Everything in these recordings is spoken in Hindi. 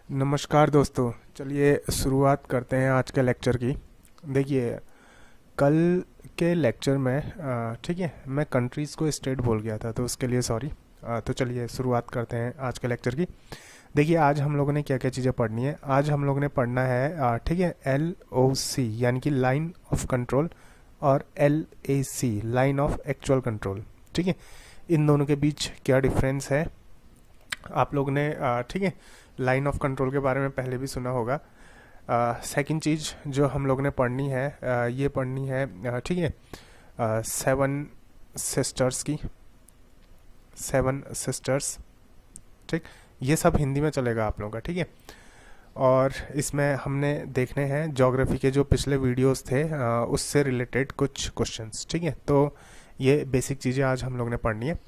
नमस्कार दोस्तों। चलिए शुरुआत करते हैं आज के लेक्चर की। देखिए, कल के लेक्चर में ठीक है, मैं कंट्रीज़ को स्टेट बोल गया था, तो उसके लिए सॉरी। तो चलिए शुरुआत करते हैं आज के लेक्चर की। देखिए, आज हम लोगों ने क्या क्या चीज़ें पढ़नी है। आज हम लोगों ने पढ़ना है ठीक है, LOC यानी कि लाइन ऑफ कंट्रोल, और LAC line of actual control. ठीक है, इन दोनों के बीच क्या डिफरेंस है आप लोगों ने ठीक है, लाइन ऑफ कंट्रोल के बारे में पहले भी सुना होगा। सेकंड चीज़ जो हम लोगों ने पढ़नी है ये पढ़नी है ठीक है, सेवन सिस्टर्स की, सेवन सिस्टर्स। ठीक, ये सब हिंदी में चलेगा आप लोगों का, ठीक है। और इसमें हमने देखने हैं ज्योग्राफी के जो पिछले वीडियोस थे उससे रिलेटेड कुछ क्वेश्चंस, ठीक है। तो ये बेसिक चीज़ें आज हम लोग ने पढ़नी है।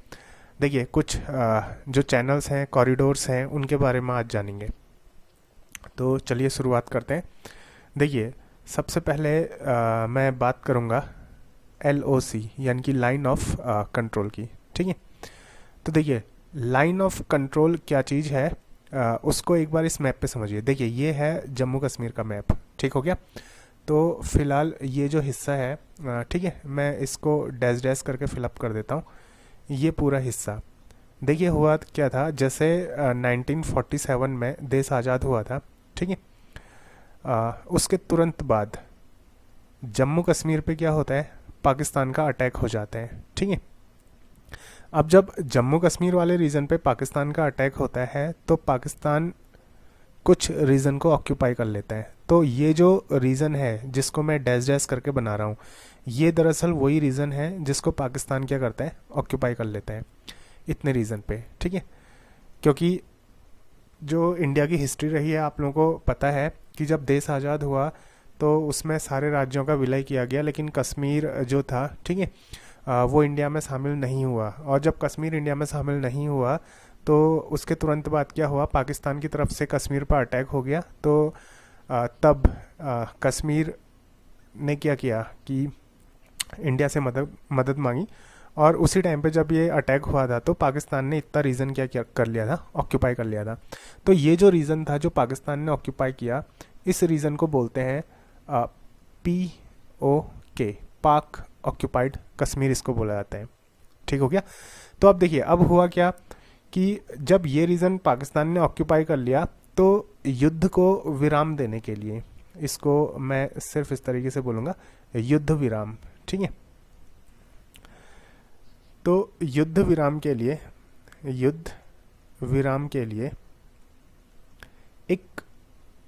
देखिए, कुछ जो चैनल्स हैं, कॉरिडोर्स हैं, उनके बारे में आज जानेंगे। तो चलिए शुरुआत करते हैं। देखिए, सबसे पहले मैं बात करूँगा LOC यानी कि लाइन ऑफ कंट्रोल की, ठीक है। तो देखिए, लाइन ऑफ कंट्रोल क्या चीज़ है उसको एक बार इस मैप पे समझिए। देखिए, ये है जम्मू कश्मीर का मैप, ठीक हो गया। तो फिलहाल ये जो हिस्सा है ठीक है, मैं इसको डैश डैश करके फिलअप कर देता हूँ। ये पूरा हिस्सा, देखिए हुआ क्या था, जैसे 1947 में देश आज़ाद हुआ था, ठीक है। उसके तुरंत बाद जम्मू कश्मीर पे क्या होता है, पाकिस्तान का अटैक हो जाता है, ठीक है। अब जब जम्मू कश्मीर वाले रीजन पे पाकिस्तान का अटैक होता है तो पाकिस्तान कुछ रीजन को ऑक्यूपाई कर लेता है। तो ये जो रीजन है जिसको मैं डैश डैश करके बना रहा हूँ, ये दरअसल वही रीजन है जिसको पाकिस्तान क्या करता है, ऑक्यूपाई कर लेता है इतने रीजन पे, ठीक है। क्योंकि जो इंडिया की हिस्ट्री रही है आप लोगों को पता है कि जब देश आज़ाद हुआ तो उसमें सारे राज्यों का विलय किया गया, लेकिन कश्मीर जो था, ठीक है, वो इंडिया में शामिल नहीं हुआ। और जब कश्मीर इंडिया में शामिल नहीं हुआ तो उसके तुरंत बाद क्या हुआ, पाकिस्तान की तरफ से कश्मीर पर अटैक हो गया। तो तब कश्मीर ने क्या किया कि इंडिया से मदद मदद मांगी। और उसी टाइम पे जब ये अटैक हुआ था तो पाकिस्तान ने इतना रीजन क्या कर लिया था, ऑक्यूपाई कर लिया था। तो ये जो रीजन था जो पाकिस्तान ने ऑक्यूपाई किया, इस रीजन को बोलते हैं POK, पाक ऑक्यूपाइड कश्मीर, इसको बोला जाता है, ठीक हो गया। तो अब देखिए, अब हुआ क्या कि जब ये रीजन पाकिस्तान ने ऑक्यूपाई कर लिया तो युद्ध को विराम देने के लिए, इसको मैं सिर्फ इस तरीके से बोलूँगा, युद्ध विराम, ठीक है। तो युद्ध विराम के लिए, युद्ध विराम के लिए एक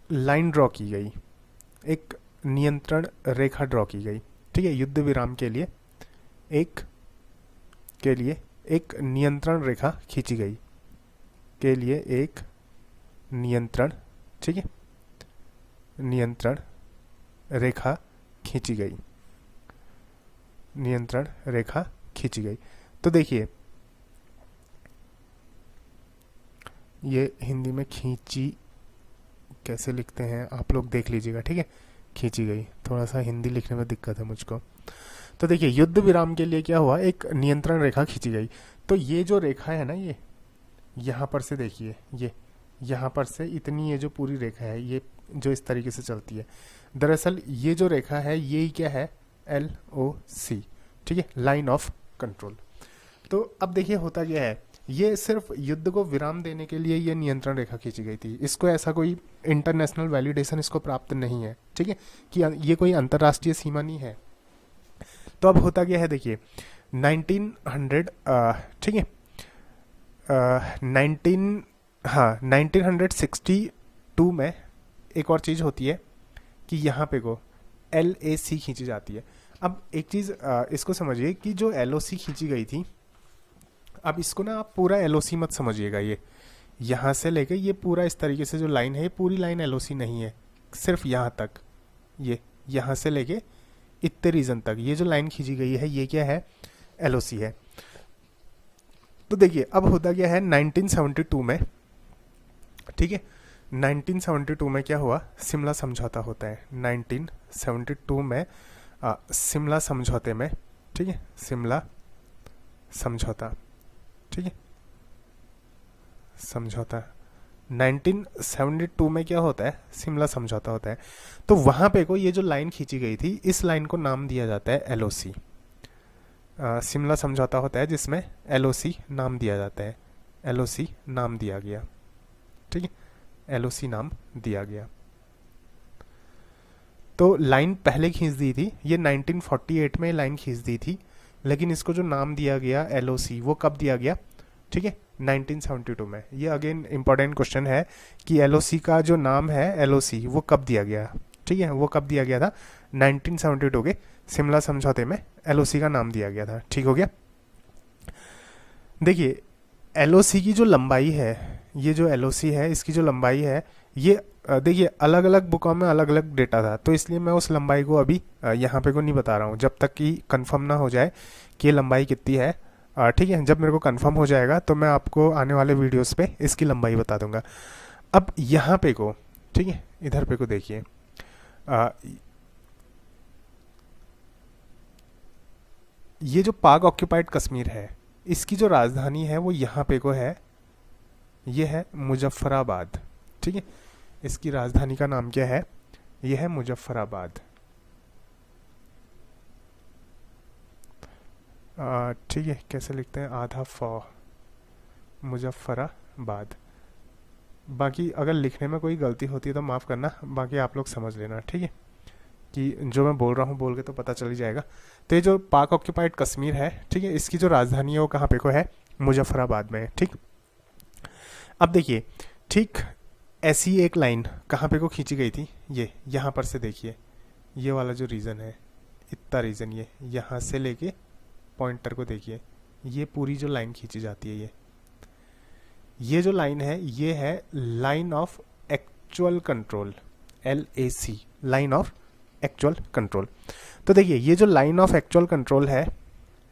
लाइन ड्रॉ की गई, एक नियंत्रण रेखा ड्रॉ की गई, ठीक है। युद्ध विराम के लिए एक नियंत्रण रेखा खींची गई, के लिए एक नियंत्रण, ठीक है, नियंत्रण रेखा खींची गई, नियंत्रण रेखा खींची गई। तो देखिए, ये हिंदी में खींची कैसे लिखते हैं आप लोग देख लीजिएगा, ठीक है। खींची गई, थोड़ा सा हिंदी लिखने में दिक्कत है मुझको। तो देखिए, युद्ध विराम के लिए क्या हुआ, एक नियंत्रण रेखा खींची गई। तो ये जो रेखा है ना, ये यहाँ पर से देखिए, ये यहाँ पर से इतनी, ये जो पूरी रेखा है, ये जो इस तरीके से चलती है, दरअसल ये जो रेखा है यही क्या है, LOC, ठीक है, लाइन ऑफ कंट्रोल। तो अब देखिए होता क्या है, ये सिर्फ युद्ध को विराम देने के लिए ये नियंत्रण रेखा खींची गई थी। इसको ऐसा कोई इंटरनेशनल वैलिडेशन इसको प्राप्त नहीं है, ठीक है, कि ये कोई अंतर्राष्ट्रीय सीमा नहीं है। तो अब होता क्या है, देखिए 1900, ठीक है, 1962 में एक और चीज़ होती है कि यहाँ पे को LAC खींची जाती है। अब एक चीज़ इसको समझिए कि जो LOC खींची गई थी, अब इसको ना आप पूरा LOC मत समझिएगा। ये यहाँ से लेके ये पूरा इस तरीके से जो लाइन है, ये पूरी लाइन LOC नहीं है, सिर्फ यहाँ तक, ये यहाँ से लेके इतने रीजन तक ये जो लाइन खींची गई है, ये क्या है, LOC है। तो देखिए, अब होता क्या है 1972 में, ठीक है, 1972 में क्या हुआ, शिमला समझौता होता है 1972 में, शिमला समझौते में, ठीक है, शिमला समझौता, ठीक है, समझौता 1972 में क्या होता है, शिमला समझौता होता है। तो वहाँ पे को ये जो लाइन खींची गई थी, इस लाइन को नाम दिया जाता है एलओसी। शिमला समझौता होता है जिसमें एलओसी नाम दिया जाता है, एलओसी नाम दिया गया, ठीक है, एलओसी नाम दिया गया। तो लाइन पहले खींच दी थी, ये 1948 में लाइन खींच दी थी, लेकिन इसको जो नाम दिया गया एलओसी वो कब दिया गया, ठीक है, 1972 में। ये अगेन इंपॉर्टेंट क्वेश्चन है कि एलओसी का जो नाम है एलओसी वो कब दिया गया, ठीक है, वो कब दिया गया था, 1972 के शिमला समझौते में एलओसी का नाम दिया गया था, ठीक हो गया। देखिए एलओसी की जो लंबाई है, ये जो एलओसी है इसकी जो लंबाई है, ये देखिए अलग अलग बुकों में अलग अलग डेटा था, तो इसलिए मैं उस लंबाई को अभी यहाँ पे को नहीं बता रहा हूँ जब तक कि कंफर्म ना हो जाए कि ये लंबाई कितनी है, ठीक है। जब मेरे को कंफर्म हो जाएगा तो मैं आपको आने वाले वीडियोस पे इसकी लंबाई बता दूंगा। अब यहाँ पे को, ठीक है, इधर पे को देखिए, ये जो पाक ऑक्यूपाइड कश्मीर है इसकी जो राजधानी है वो यहाँ पे को है, ये है मुजफ्फराबाद, ठीक है। इसकी राजधानी का नाम क्या है, ये है मुजफ्फराबाद, ठीक है। कैसे लिखते हैं, आधा फॉ, मुजफ्फराबाद। बाकी अगर लिखने में कोई गलती होती है तो माफ़ करना, बाकी आप लोग समझ लेना, ठीक है, कि जो मैं बोल रहा हूँ बोल के तो पता चल ही जाएगा। तो ये जो पाक ऑक्यूपाइड कश्मीर है, ठीक है, इसकी जो राजधानी है वो कहाँ पे को है, मुजफ्फराबाद में है, ठीक। अब देखिए, ठीक ऐसी एक लाइन कहाँ पे को खींची गई थी, ये यहाँ पर से देखिए, ये वाला जो रीजन है, इतना रीजन, ये यहाँ से लेके पॉइंटर को देखिए, ये पूरी जो लाइन खींची जाती है, ये जो लाइन है ये है line of actual control, LAC, line of actual control. तो देखिए ये जो लाइन ऑफ एक्चुअल कंट्रोल है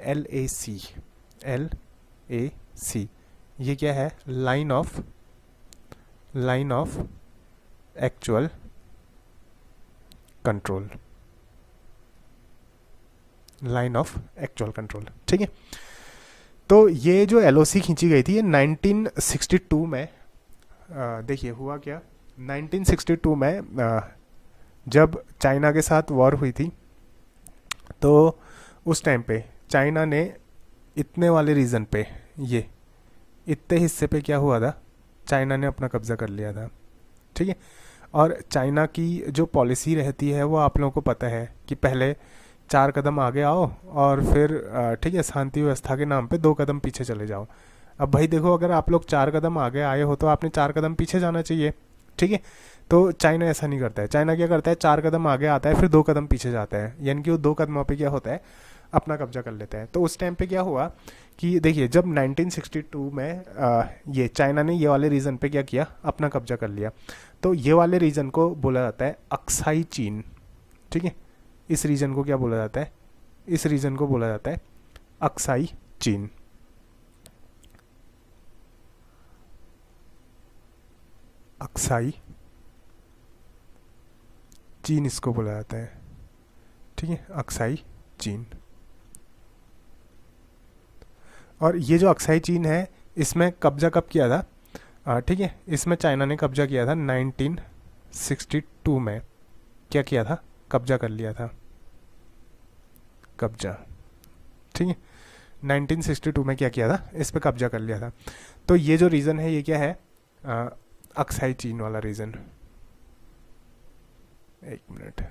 LAC, ये क्या है, line of actual control, line of actual control, ठीक है। तो ये जो LOC खींची गई थी ये 1962 में, देखिए हुआ क्या, 1962 में जब चाइना के साथ वॉर हुई थी, तो उस टाइम पे चाइना ने इतने वाले रीजन पे, ये इतने हिस्से पे क्या हुआ था, चाइना ने अपना कब्जा कर लिया था, ठीक है। और चाइना की जो पॉलिसी रहती है वो आप लोगों को पता है कि पहले 4 कदम आगे आओ और फिर ठीक है शांति व्यवस्था के नाम पे 2 कदम पीछे चले जाओ। अब भाई देखो, अगर आप लोग 4 कदम आगे आए हो तो आपने 4 कदम पीछे जाना चाहिए, ठीक है। तो चाइना ऐसा नहीं करता है, चाइना क्या करता है, 4 कदम आगे आता है फिर 2 कदम पीछे जाता है, यानी कि वो 2 कदमों पे क्या होता है, अपना कब्जा कर लेता है। तो उस टाइम पे क्या हुआ कि देखिए जब 1962 में ये चाइना ने ये वाले रीजन पे क्या किया, अपना कब्जा कर लिया, तो ये वाले रीजन को बोला जाता है अक्साई चीन, ठीक है। इस रीजन को क्या बोला जाता है, इस रीजन को बोला जाता है अक्साई चीन, अक्साई चीन इसको बोला जाता है, ठीक है, अक्साई चीन। और ये जो अक्साई चीन है इसमें कब्जा कब किया था, ठीक है, इसमें चाइना ने कब्जा किया था 1962 में, क्या किया था, कब्जा कर लिया था, कब्जा, ठीक है, 1962 में क्या किया था, इस पे कब्जा कर लिया था। तो ये जो रीजन है ये क्या है, अक्साई चीन वाला रीजन। एक मिनट,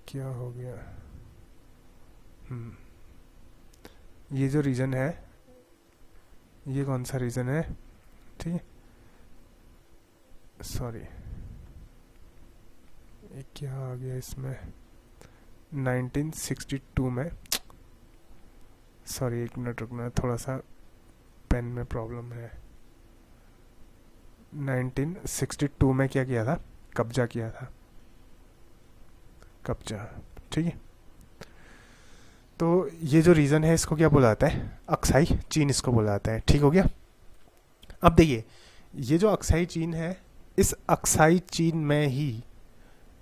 क्या हो गया, ये जो रीजन है ये कौन सा रीजन है, ठीक है, सॉरी ये क्या आ गया इसमें, 1962 में, सॉरी एक मिनट रुकना, थोड़ा सा पेन में प्रॉब्लम है। 1962 में क्या किया था, कब्जा किया था, कब्जा, ठीक है। तो ये जो रीजन है इसको क्या बोला जाता है, अक्साई चीन इसको बोला जाता है, ठीक हो गया। अब देखिए ये जो अक्साई चीन है, इस अक्साई चीन में ही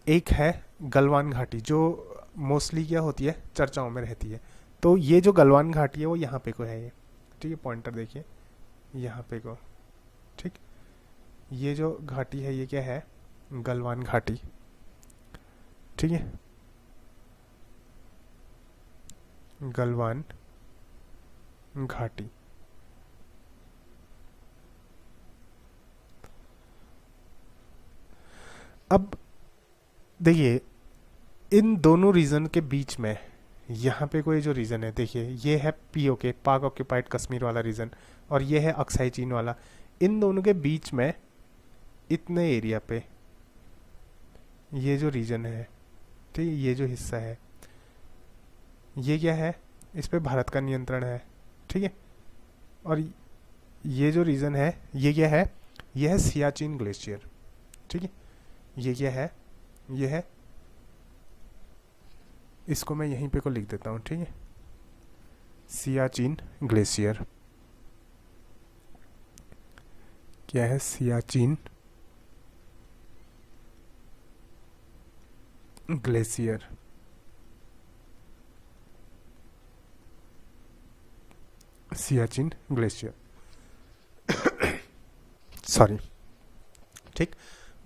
एक है गलवान घाटी, जो मोस्टली क्या होती है, चर्चाओं में रहती है। तो ये जो गलवान घाटी है वो यहाँ पे को है ये, ठीक है, पॉइंटर देखिए यहाँ पे को, ठीक। ये जो घाटी है ये क्या है, गलवान घाटी, ठीक है, गलवान घाटी। अब देखिए इन दोनों रीजन के बीच में यहाँ पे कोई जो रीजन है, देखिए ये है POK, पाक ऑक्यूपाइड कश्मीर वाला रीजन, और ये है अक्साई चीन वाला। इन दोनों के बीच में इतने एरिया पे ये जो रीजन है, ठीक है, ये जो हिस्सा है ये क्या है, इस पे भारत का नियंत्रण है, ठीक है। और ये जो रीजन है ये क्या है, ये है सियाचिन ग्लेशियर, ठीक है। ये क्या है, ये है, इसको मैं यहीं पे को लिख देता हूँ, ठीक है, सियाचिन ग्लेशियर। क्या है, Siachen glacier. Siachen glacier sorry, ठीक।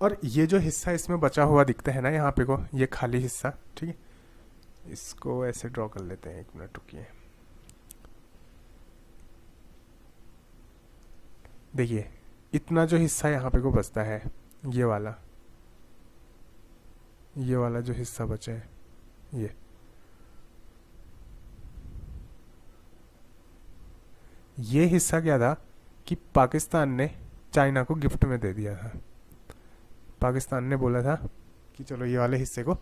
और ये जो हिस्सा इसमें बचा हुआ दिखता है ना यहाँ पे को, ये खाली हिस्सा, ठीक है, इसको ऐसे ड्रॉ कर लेते हैं, 1 मिनट रुकिए। देखिए इतना जो हिस्सा यहाँ पे को बचता है, ये वाला जो हिस्सा बचा है, ये हिस्सा क्या था कि पाकिस्तान ने चाइना को गिफ्ट में दे दिया था। पाकिस्तान ने बोला था कि चलो ये वाले हिस्से को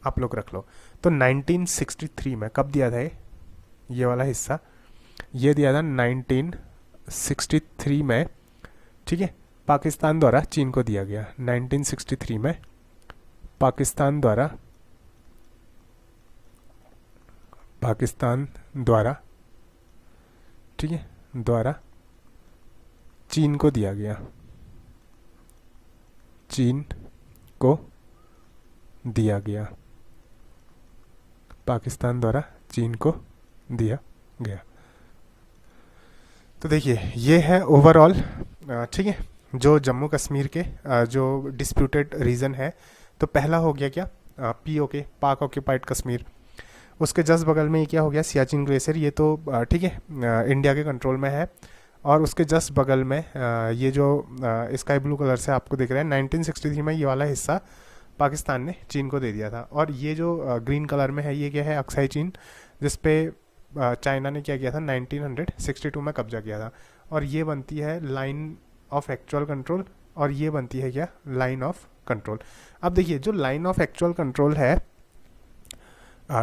आप लोग रख लो। तो 1963 में कब दिया था ये वाला हिस्सा, ये दिया था 1963 में, ठीक है, पाकिस्तान द्वारा चीन को दिया गया। 1963 में पाकिस्तान द्वारा ठीक है, द्वारा चीन को दिया गया, चीन को दिया गया, पाकिस्तान द्वारा चीन को दिया गया। तो देखिए ये है ओवरऑल, ठीक है, जो जम्मू कश्मीर के जो डिस्प्यूटेड रीजन है। तो पहला हो गया क्या, POK, पाक ऑक्यूपाइड कश्मीर। उसके जस्ट बगल में ये क्या हो गया, सियाचिन ग्लेशियर, ये तो ठीक है इंडिया के कंट्रोल में है। और उसके जस्ट बगल में ये जो स्काई ब्लू कलर से आपको दिख रहा है, 1963 में ये वाला हिस्सा पाकिस्तान ने चीन को दे दिया था। और ये जो ग्रीन कलर में है ये क्या है, अक्साई चीन, जिसपे चाइना ने क्या किया था, 1962 में कब्जा किया था। और ये बनती है लाइन ऑफ एक्चुअल कंट्रोल, और ये बनती है क्या, लाइन ऑफ कंट्रोल। अब देखिए जो लाइन ऑफ एक्चुअल कंट्रोल है,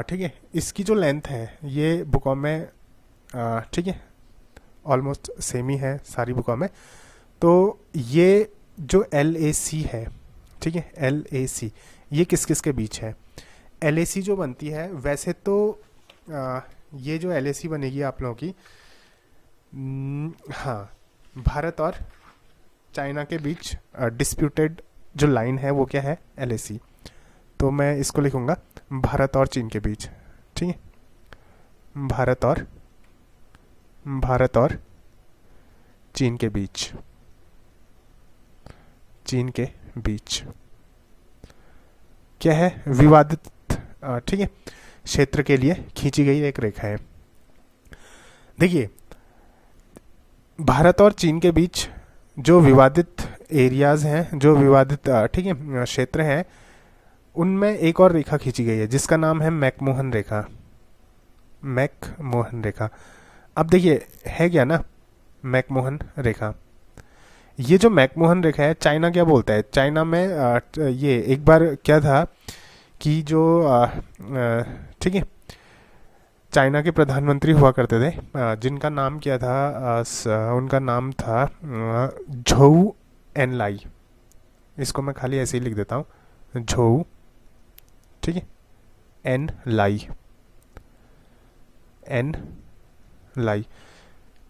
ठीक है, इसकी जो लेंथ है ये बुकों में, ठीक है, ऑलमोस्ट सेम ही है सारी बुकों में। तो ये जो LAC है, ठीक है, LAC ये किस किस के बीच है। LAC जो बनती है, वैसे तो ये जो LAC बनेगी आप लोगों की, हाँ, भारत और चाइना के बीच डिस्प्यूटेड जो लाइन है वो क्या है, LAC। तो मैं इसको लिखूंगा भारत और चीन के बीच, ठीक है, भारत और चीन के बीच, चीन के बीच क्या है, विवादित, ठीक है, क्षेत्र के लिए खींची गई एक रेखा है। देखिए भारत और चीन के बीच जो विवादित एरियाज हैं, जो विवादित, ठीक है, क्षेत्र हैं, उनमें एक और रेखा खींची गई है जिसका नाम है मैकमोहन रेखा, मैकमोहन रेखा। अब देखिए है क्या ना मैकमोहन रेखा, ये जो मैकमोहन रेखा है, चाइना क्या बोलता है, चाइना में ये एक बार क्या था कि जो ठीक है, चाइना के प्रधानमंत्री हुआ करते थे, जिनका नाम क्या था, उनका नाम था झोउ एनलाई। इसको मैं खाली ऐसे ही लिख देता हूँ, झोउ, ठीक है, एनलाई,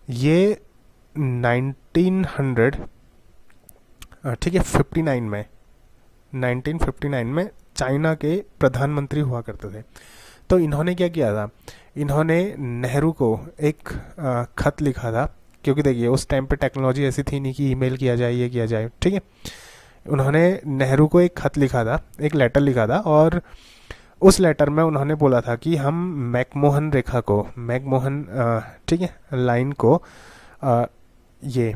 ये 1900, ठीक है, 59 में, 1959 में चाइना के प्रधानमंत्री हुआ करते थे। तो इन्होंने क्या किया था, इन्होंने नेहरू को एक खत लिखा था, क्योंकि देखिए उस टाइम पे टेक्नोलॉजी ऐसी थी नहीं कि ईमेल किया जाए, ये किया जाए, ठीक है। उन्होंने नेहरू को एक खत लिखा था, एक लेटर लिखा था, और उस लेटर में उन्होंने बोला था कि हम मैकमोहन रेखा को, मैकमोहन ठीक है लाइन को, ये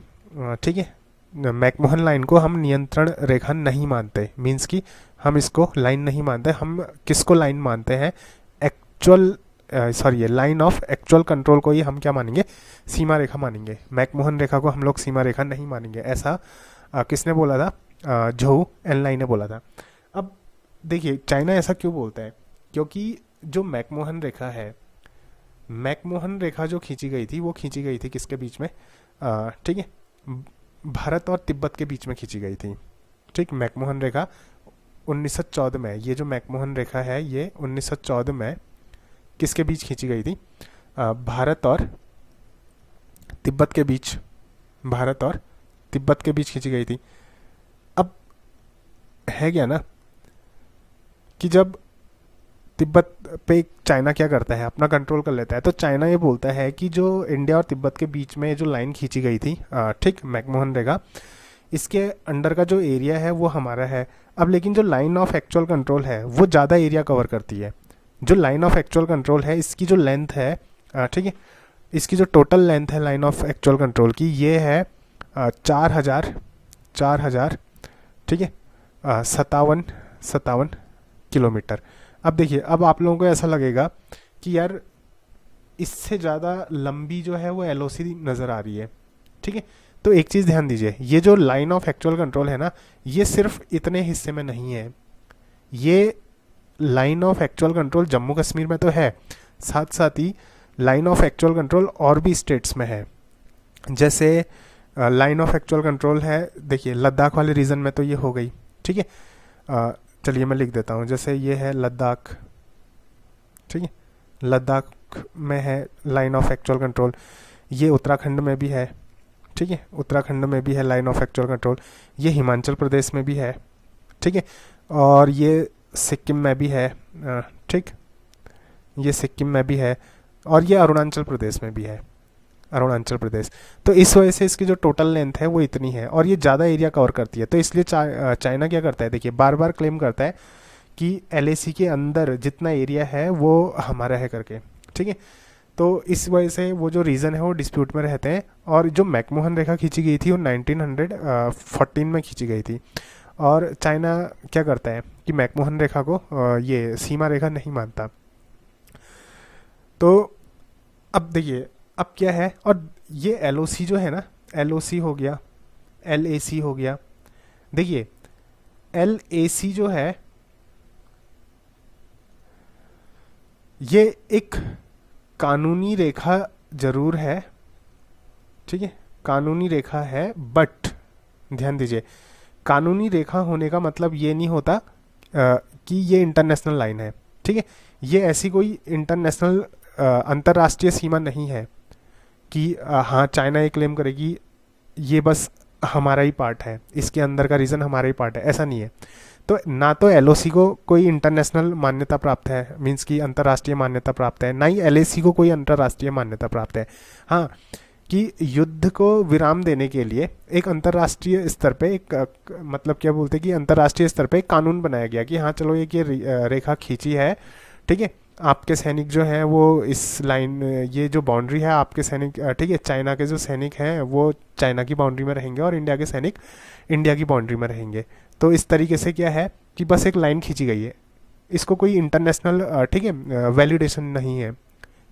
ठीक है, मैकमोहन लाइन को हम नियंत्रण रेखा नहीं मानते, मीन्स कि हम इसको लाइन नहीं मानते। हम किसको लाइन मानते हैं, actual sorry line of actual control को ही हम क्या मानेंगे, सीमा रेखा मानेंगे। मैकमोहन रेखा को हम लोग सीमा रेखा नहीं मानेंगे। ऐसा किसने बोला था, झोउ एनलाई ने बोला था। अब देखिए चाइना ऐसा क्यों बोलता है, क्योंकि जो मैकमोहन रेखा है, मैकमोहन रेखा जो खींची गई थी वो खींची गई थी किसके बीच में, ठीक है, भारत और तिब्बत के बीच में खींची गई थी, ठीक। मैकमोहन रेखा 1914 में, ये जो मैकमोहन रेखा है ये 1914 में किसके बीच खींची गई थी, भारत और तिब्बत के बीच, भारत और तिब्बत के बीच खींची गई थी। अब है क्या ना कि जब तिब्बत पे चाइना क्या करता है, अपना कंट्रोल कर लेता है, तो चाइना ये बोलता है कि जो इंडिया और तिब्बत के बीच में जो लाइन खींची गई थी, ठीक, मैकमोहन रेखा, इसके अंडर का जो एरिया है वो हमारा है। अब लेकिन जो लाइन ऑफ एक्चुअल कंट्रोल है वो ज़्यादा एरिया कवर करती है। जो लाइन ऑफ एक्चुअल कंट्रोल है इसकी जो लेंथ है, ठीक है, इसकी जो टोटल लेंथ है लाइन ऑफ एक्चुअल कंट्रोल की, ये है 4,000 ठीक है, 57 किलोमीटर। अब देखिए, अब आप लोगों को ऐसा लगेगा कि यार इससे ज़्यादा लंबी जो है वो एलओसी नज़र आ रही है, ठीक है। तो एक चीज़ ध्यान दीजिए, ये जो लाइन ऑफ एक्चुअल कंट्रोल है ना, ये सिर्फ इतने हिस्से में नहीं है। ये line of actual control Jammu Kashmir में तो है, साथ साथ ही लाइन ऑफ एक्चुअल कंट्रोल और भी स्टेट्स में है। जैसे लाइन ऑफ एक्चुअल कंट्रोल है, देखिए लद्दाख वाले रीजन में तो ये हो गई, ठीक है। चलिए मैं लिख देता हूँ, जैसे ये है लद्दाख, ठीक है, लद्दाख में है लाइन ऑफ एक्चुअल कंट्रोल। ये उत्तराखंड में भी है, ठीक है, उत्तराखंड में भी है लाइन ऑफ एक्चुअल कंट्रोल। ये हिमाचल प्रदेश में भी है, ठीक है, और ये सिक्किम में भी है, ठीक, ये सिक्किम में भी है, और ये अरुणाचल प्रदेश में भी है, अरुणाचल प्रदेश। तो इस वजह से इसकी जो टोटल लेंथ है वो इतनी है, और ये ज़्यादा एरिया कवर करती है। तो इसलिए चाइना क्या करता है, देखिए बार बार क्लेम करता है कि एलएसी के अंदर जितना एरिया है वो हमारा है करके, ठीक है। तो इस वजह से वो जो रीज़न है वो डिस्प्यूट में रहते हैं। और जो मैकमोहन रेखा खींची गई थी वो 1914 में खींची गई थी, और चाइना क्या करता है कि मैकमोहन रेखा को ये सीमा रेखा नहीं मानता। तो अब देखिए अब क्या है, और ये एलओसी जो है ना, एलओसी हो गया, एलएसी हो गया। देखिए एलएसी जो है ये एक कानूनी रेखा जरूर है, ठीक है, कानूनी रेखा है, बट ध्यान दीजिए, कानूनी रेखा होने का मतलब ये नहीं होता कि ये इंटरनेशनल लाइन है, ठीक है। ये ऐसी कोई इंटरनेशनल अंतर्राष्ट्रीय सीमा नहीं है कि हाँ चाइना ये क्लेम करेगी ये बस हमारा ही पार्ट है, इसके अंदर का रीजन हमारा ही पार्ट है, ऐसा नहीं है। तो ना तो एलओसी को कोई इंटरनेशनल मान्यता प्राप्त है, मींस की अंतर्राष्ट्रीय मान्यता प्राप्त है, ना ही एलएसी को कोई अंतर्राष्ट्रीय मान्यता प्राप्त है। हाँ, कि युद्ध को विराम देने के लिए एक अंतर्राष्ट्रीय स्तर पे एक मतलब क्या बोलते हैं कि अंतर्राष्ट्रीय स्तर पे एक कानून बनाया गया कि हाँ चलो ये रेखा खींची है, ठीक है, आपके सैनिक जो हैं वो इस लाइन, ये जो बाउंड्री है आपके सैनिक, ठीक है, चाइना के जो सैनिक हैं वो चाइना की बाउंड्री में रहेंगे और इंडिया के सैनिक इंडिया की बाउंड्री में रहेंगे। तो इस तरीके से क्या है कि बस एक लाइन खींची गई है, इसको कोई इंटरनेशनल, ठीक है, वैलिडेशन नहीं है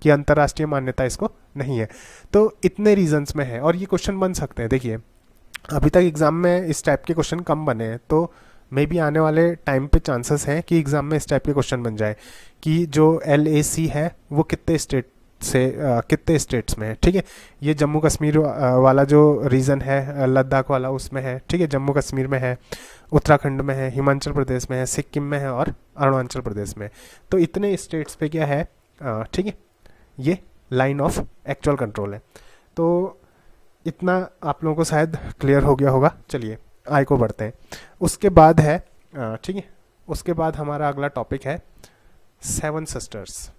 कि अंतर्राष्ट्रीय मान्यता इसको नहीं है। तो इतने रीजंस में है, और ये क्वेश्चन बन सकते हैं। देखिए अभी तक एग्जाम में इस टाइप के क्वेश्चन कम बने हैं, तो मे बी आने वाले टाइम पे चांसेस हैं कि एग्जाम में इस टाइप के क्वेश्चन बन जाए कि जो LAC है वो कितने स्टेट से कितने स्टेट्स में है, ठीक है। ये जम्मू कश्मीर वाला जो रीजन है, लद्दाख वाला उसमें है, ठीक है, जम्मू कश्मीर में है, उत्तराखंड में है, हिमाचल प्रदेश में है, सिक्किम में है और अरुणाचल प्रदेश में। तो इतने स्टेट्स पे क्या है, ठीक है, ये लाइन ऑफ एक्चुअल कंट्रोल है। तो इतना आप लोगों को शायद क्लियर हो गया होगा। चलिए आगे को बढ़ते हैं। उसके बाद है, ठीक है, उसके बाद हमारा अगला टॉपिक है सेवन सिस्टर्स।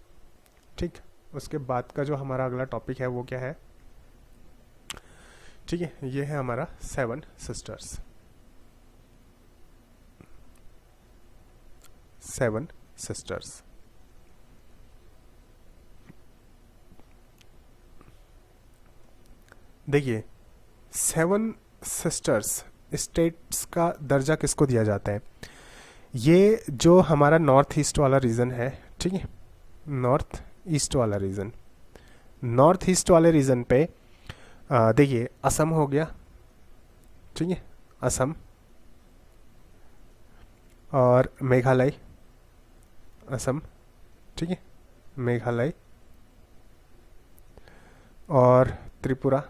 ठीक, उसके बाद का जो हमारा अगला टॉपिक है वो क्या है? ठीक है, ये है हमारा सेवन सिस्टर्स। Seven sisters. देखिए, सेवन सिस्टर्स स्टेट्स का दर्जा किसको दिया जाता है? ये जो हमारा नॉर्थ ईस्ट वाला रीजन है, ठीक है, नॉर्थ ईस्ट वाला रीजन, नॉर्थ ईस्ट वाले रीजन पे देखिए असम हो गया, ठीक है, असम और मेघालय, असम, ठीक है, मेघालय और त्रिपुरा,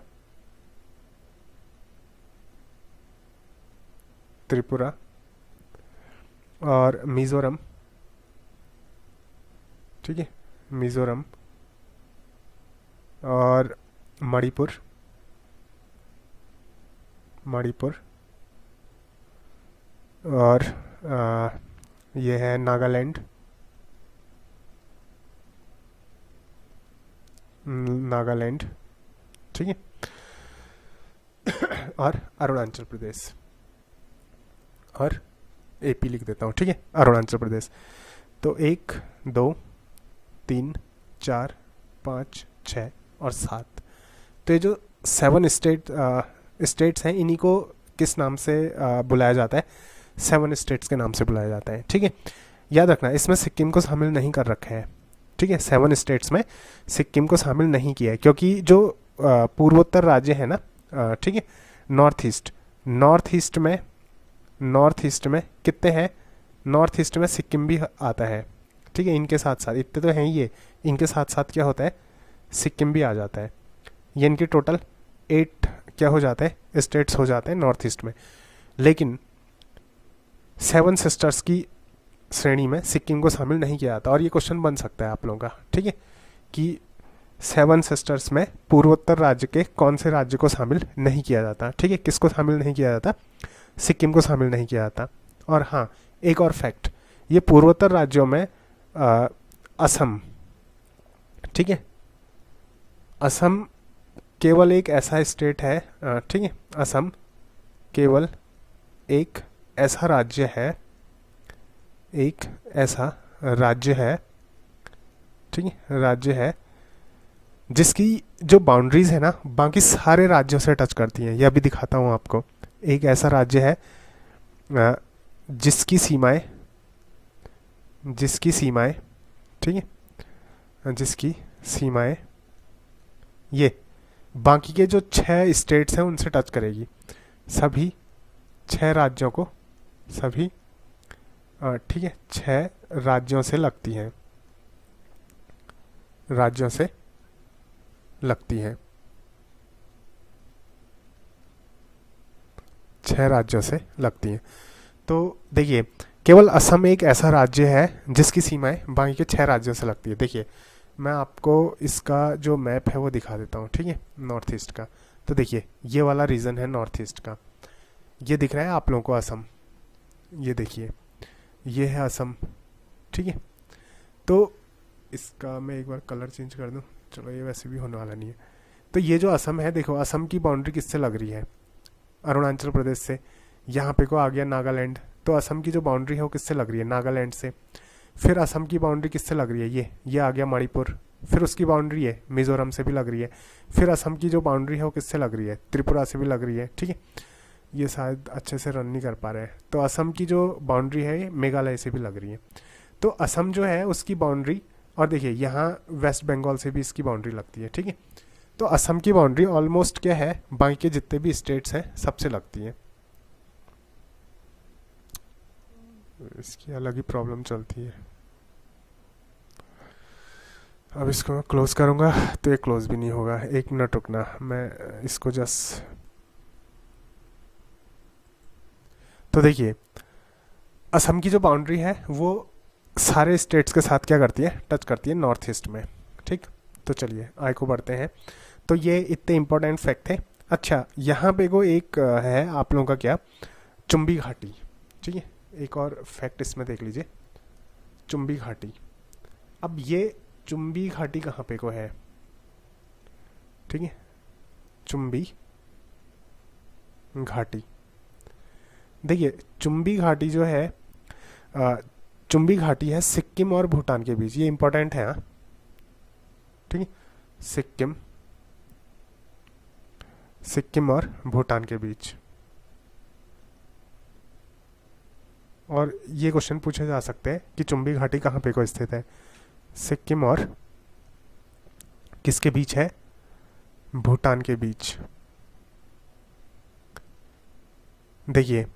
त्रिपुरा और मिज़ोरम, ठीक है, मिज़ोरम और मणिपुर, मणिपुर और ये है नागालैंड, नागालैंड, ठीक है, और अरुणाचल प्रदेश, और एपी लिख देता हूँ, ठीक है, अरुणाचल प्रदेश। तो 1 2 3 4 5 6 और 7, तो ये जो 7 स्टेट्स हैं, इन्हीं को किस नाम से बुलाया जाता है? 7 स्टेट्स के नाम से बुलाया जाता है, ठीक है। याद रखना, इसमें सिक्किम को शामिल नहीं कर रखा है, ठीक है, 7 स्टेट्स में सिक्किम को शामिल नहीं किया है, क्योंकि जो पूर्वोत्तर राज्य है ना, ठीक है, नॉर्थ ईस्ट में कितने हैं? नॉर्थ ईस्ट में सिक्किम भी आता है, ठीक है, इनके साथ साथ, इतने तो हैं ही ये, इनके साथ साथ क्या होता है? सिक्किम भी आ जाता है। ये इनकी टोटल 8 क्या हो जाते हैं? स्टेट्स हो जाते हैं नॉर्थ ईस्ट में। लेकिन 7 सिस्टर्स की श्रेणी में सिक्किम को शामिल नहीं किया जाता। और ये क्वेश्चन बन सकता है आप लोगों का, ठीक है, कि 7 सिस्टर्स में पूर्वोत्तर राज्य के कौन से राज्य को शामिल नहीं किया जाता? ठीक है, किसको शामिल नहीं किया जाता? सिक्किम को शामिल नहीं किया जाता। और हाँ, एक और फैक्ट, ये पूर्वोत्तर राज्यों में असम, ठीक है, असम केवल एक ऐसा स्टेट है, ठीक है, असम केवल एक ऐसा राज्य है, एक ऐसा राज्य है, ठीक है, राज्य है जिसकी जो बाउंड्रीज है ना, बाकी सारे राज्यों से टच करती हैं। यह भी दिखाता हूँ आपको। एक ऐसा राज्य है जिसकी सीमाएं, ठीक है, जिसकी सीमाएं ये बाकी के जो 6 स्टेट्स हैं उनसे टच करेगी। सभी 6 राज्यों को, सभी, ठीक है, 6 राज्यों से लगती हैं, राज्यों से लगती हैं, 6 राज्यों से लगती हैं। तो देखिए, केवल असम एक ऐसा राज्य है जिसकी सीमाएं बाकी के 6 राज्यों से लगती है। देखिए, मैं आपको इसका जो मैप है वो दिखा देता हूँ, ठीक है, नॉर्थ ईस्ट का। तो देखिए, ये वाला रीजन है नॉर्थ ईस्ट का, ये दिख रहा है आप लोगों को असम, ये देखिए, ये है असम, ठीक है। तो इसका मैं एक बार कलर चेंज कर दूँ, चलो ये वैसे भी होने वाला नहीं है। तो ये जो असम है, देखो असम की बाउंड्री किससे लग रही है? अरुणाचल प्रदेश से। यहाँ पे को आ गया नागालैंड, तो असम की जो बाउंड्री है वो किससे लग रही है? नागालैंड से। फिर असम की बाउंड्री किससे लग रही है? ये आ गया मणिपुर। फिर उसकी बाउंड्री है मिजोरम से भी लग रही है। फिर असम की जो बाउंड्री है वो किससे लग रही है? त्रिपुरा से भी लग रही है, ठीक है। ये शायद अच्छे से रन नहीं कर पा रहे हैं। तो असम की जो बाउंड्री है ये मेघालय से भी लग रही है। तो असम जो है उसकी बाउंड्री, और देखिए यहाँ वेस्ट बंगाल से भी इसकी बाउंड्री लगती है, ठीक है। तो असम की बाउंड्री ऑलमोस्ट क्या है, बाकी के जितने भी स्टेट्स हैं सबसे लगती है। इसकी अलग ही प्रॉब्लम चलती है। अब इसको मैं क्लोज करूंगा तो ये क्लोज भी नहीं होगा। 1 मिनट रुकना, मैं इसको जस्ट, तो देखिए असम की जो बाउंड्री है वो सारे स्टेट्स के साथ क्या करती है? टच करती है नॉर्थ ईस्ट में, ठीक। तो चलिए आगे को बढ़ते हैं। तो ये इतने इंपॉर्टेंट फैक्ट थे। अच्छा, यहाँ पे को एक है आप लोगों का क्या, चुंबी घाटी, ठीक है। एक और फैक्ट इसमें देख लीजिए, चुंबी घाटी। अब ये चुंबी घाटी कहाँ पे को है, ठीक है, चुंबी घाटी। देखिए चुंबी घाटी जो है, अ, चुंबी घाटी है सिक्किम और भूटान के बीच, ये इंपॉर्टेंट है, हाँ, ठीक है, सिक्किम, सिक्किम और भूटान के बीच। और ये क्वेश्चन पूछे जा सकते हैं कि चुंबी घाटी कहाँ पे को स्थित है, सिक्किम और किसके बीच है, भूटान के बीच। देखिए